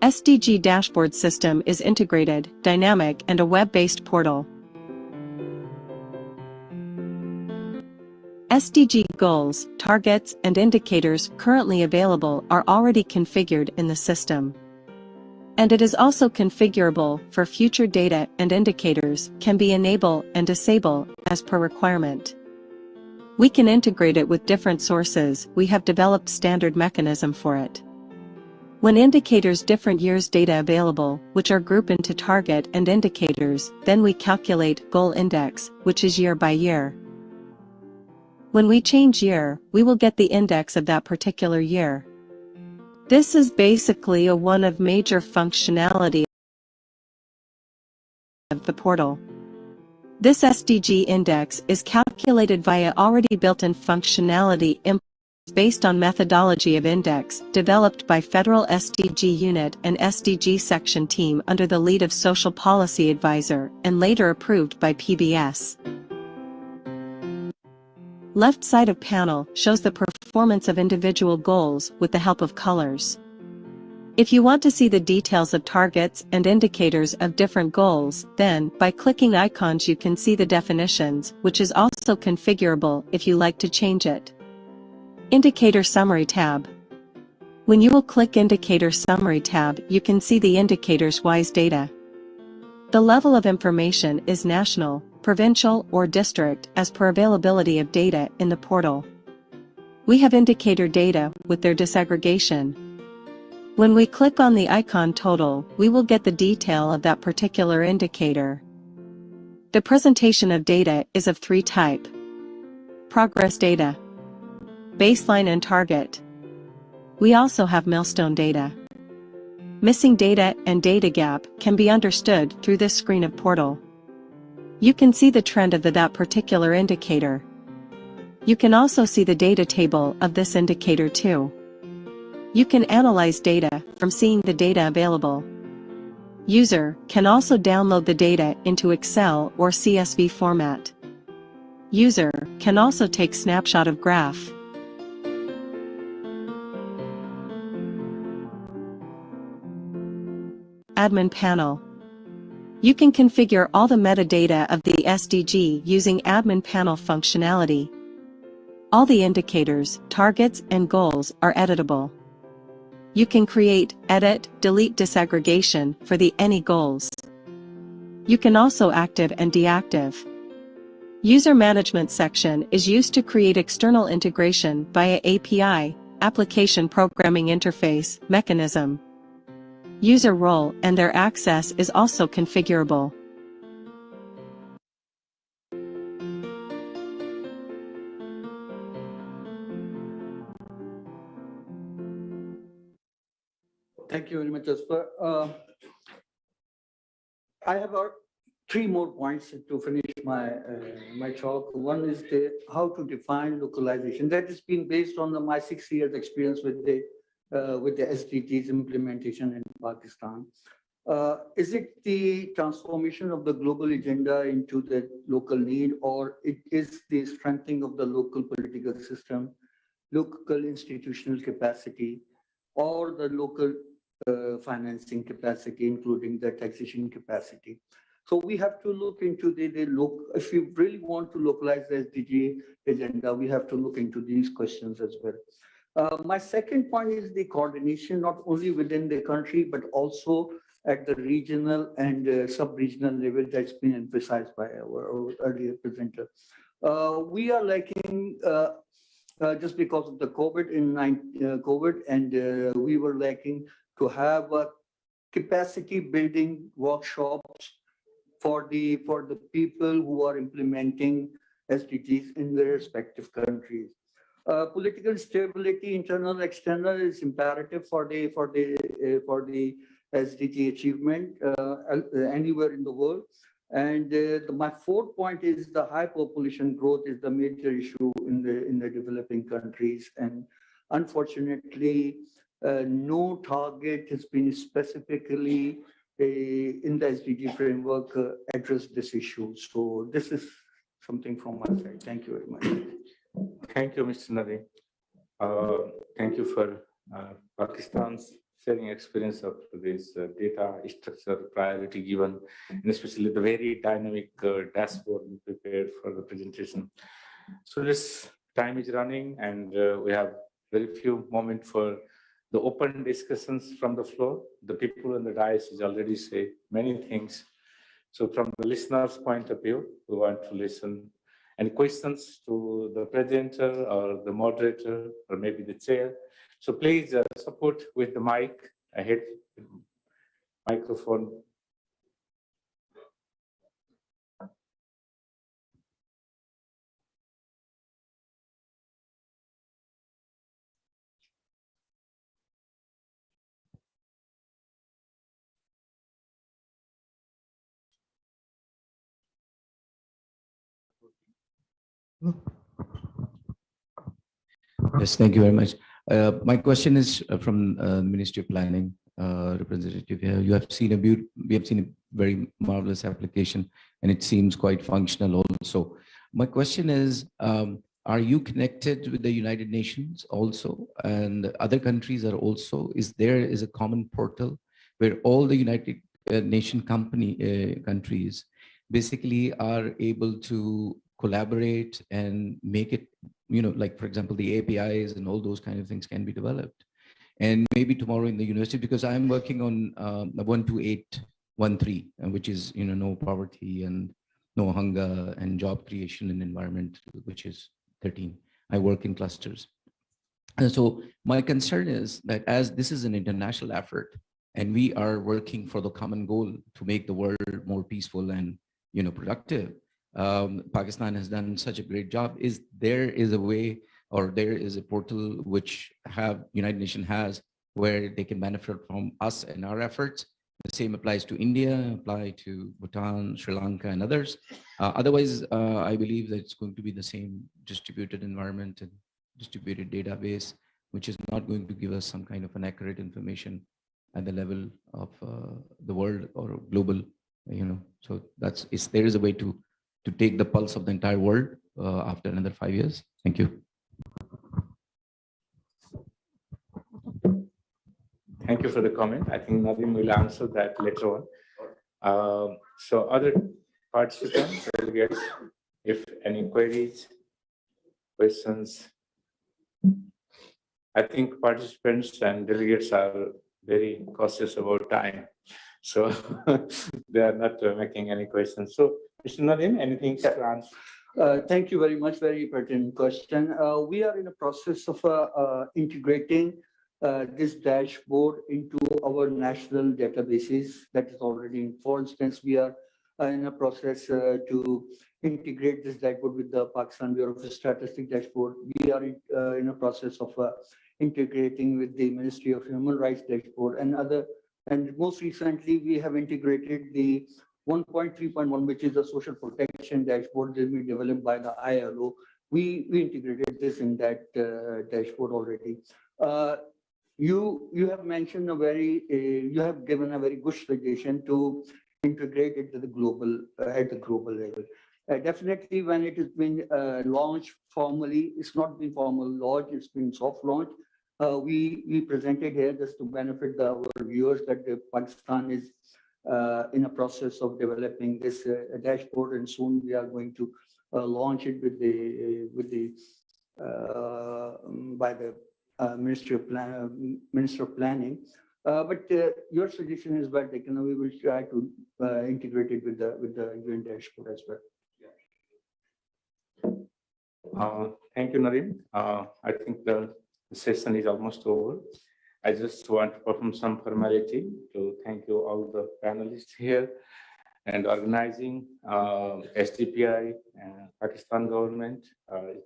SDG dashboard system is integrated, dynamic, and a web-based portal. SDG goals, targets, and indicators currently available are already configured in the system. And it is also configurable for future data, and indicators can be enable and disable as per requirement. We can integrate it with different sources. We have developed standard mechanism for it. When indicators different years data available, which are grouped into target and indicators, then we calculate goal index, which is year by year. When we change year, we will get the index of that particular year. This is basically one of major functionality of the portal. This SDG index is calculated via already built-in functionality based on methodology of index developed by Federal SDG Unit and SDG Section Team under the lead of Social Policy Advisor and later approved by PBS. Left side of panel shows the performance of individual goals with the help of colors. If you want to see the details of targets and indicators of different goals, then, by clicking icons you can see the definitions, which is also configurable if you like to change it. Indicator Summary tab. When you will click Indicator Summary tab, you can see the indicators-wise data. The level of information is national, provincial, or district as per availability of data in the portal. We have indicator data with their disaggregation. When we click on the icon total, we will get the detail of that particular indicator. The presentation of data is of three types: progress data, baseline and target. We also have milestone data. Missing data and data gap can be understood through this screen of portal. You can see the trend of that particular indicator. You can also see the data table of this indicator too. You can analyze data from seeing the data available. User can also download the data into Excel or CSV format. User can also take snapshot of graph. Admin panel. You can configure all the metadata of the SDG using admin panel functionality. All the indicators, targets, and goals are editable. You can create, edit, delete disaggregation for the any goals. You can also active and deactive. User management section is used to create external integration via API, application programming interface, mechanism. User role and their access is also configurable. Thank you very much, Asper. I have three more points to finish my talk. One is how to define localization. That has been based on my 6 years experience with the SDGs implementation in Pakistan. Is it the transformation of the global agenda into the local need, or it is the strengthening of the local political system, local institutional capacity, or the local financing capacity, including the taxation capacity? So we have to look into if we really want to localize the SDG agenda, we have to look into these questions as well. My second point is the coordination, not only within the country, but also at the regional and sub-regional level that's been emphasized by our earlier presenter. We are lacking, just because of the COVID, and we were lacking to have capacity building workshops for the people who are implementing SDGs in their respective countries. Political stability, internal, external, is imperative for the SDG achievement anywhere in the world. And my fourth point is the high population growth is the major issue in the developing countries, and unfortunately, no target has been specifically in the SDG framework address this issue. So this is something from my side. Thank you very much. Thank you, Mr. Nadi. Thank you for Pakistan's sharing experience of this data structure priority given, and especially the very dynamic dashboard we prepared for the presentation. So this time is running, and we have very few moments for the open discussions from the floor. The people in the dais is already say many things. So from the listener's point of view, we want to listen. Any questions to the presenter or the moderator or maybe the chair? So please support with the mic ahead, microphone. Yes, thank you very much. My question is from the Ministry of Planning representative here. We have seen a very marvelous application, and it seems quite functional also. My question is, are you connected with the United Nations also, and other countries are also? Is there a common portal where all the United Nation countries basically are able to collaborate and make it, like, for example, the APIs and all those kind of things can be developed? And maybe tomorrow in the university, because I'm working on the 12813, which is, no poverty and no hunger and job creation and environment, which is 13. I work in clusters. And so my concern is that as this is an international effort and we are working for the common goal to make the world more peaceful and, productive, Pakistan has done such a great job. There is a way, or there is a portal which United Nations has, where they can benefit from us and our efforts. The same applies to India, apply to Bhutan, Sri Lanka, and others. Otherwise, I believe that it's going to be the same distributed environment and distributed database, which is not going to give us some kind of an accurate information at the level of the world or global, So there is a way to take the pulse of the entire world after another 5 years. Thank you. Thank you for the comment. I think Nadim will answer that later on. So other participants, delegates, if any queries, questions. I think participants and delegates are very cautious about time. So they are not making any questions. So Mr. Nadim, anything to answer? Thank you very much. Very pertinent question. We are in a process of integrating this dashboard into our national databases that is already in. For instance, we are in a process to integrate this dashboard with the Pakistan Bureau of Statistics dashboard. We are in a process of integrating with the Ministry of Human Rights dashboard and other. And most recently, we have integrated the 1.3.1, which is a social protection dashboard that we developed by the ILO. We integrated this in that dashboard already. You have mentioned you have given a very good suggestion to integrate it to the global at the global level. Definitely, when it has been launched formally, it's not been formal launch; it's been soft launch. We presented here just to benefit our viewers that Pakistan is in a process of developing this dashboard, and soon we are going to launch it by the Minister of Planning. But your suggestion is well taken. We will try to integrate it with the UN dashboard as well. Thank you, Nadim. I think the session is almost over. I just want to perform some formality to thank you all the panelists here and organizing SDPI, Pakistan government,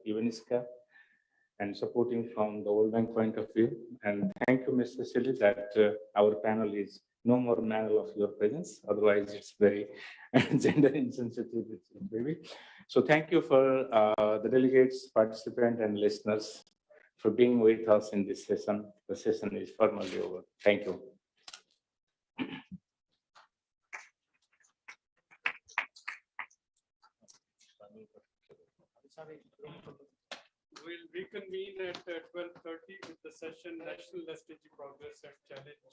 UNISCA, and supporting from the World Bank point of view. And thank you, Mr. Silly, that our panel is no more manual of your presence. Otherwise, it's very gender insensitive, maybe. So thank you for the delegates, participants, and listeners for being with us in this session. The session is formally over. Thank you. We'll reconvene at 12:30 with the session National SDG Progress and Challenge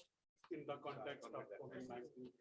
in the context of COVID-19.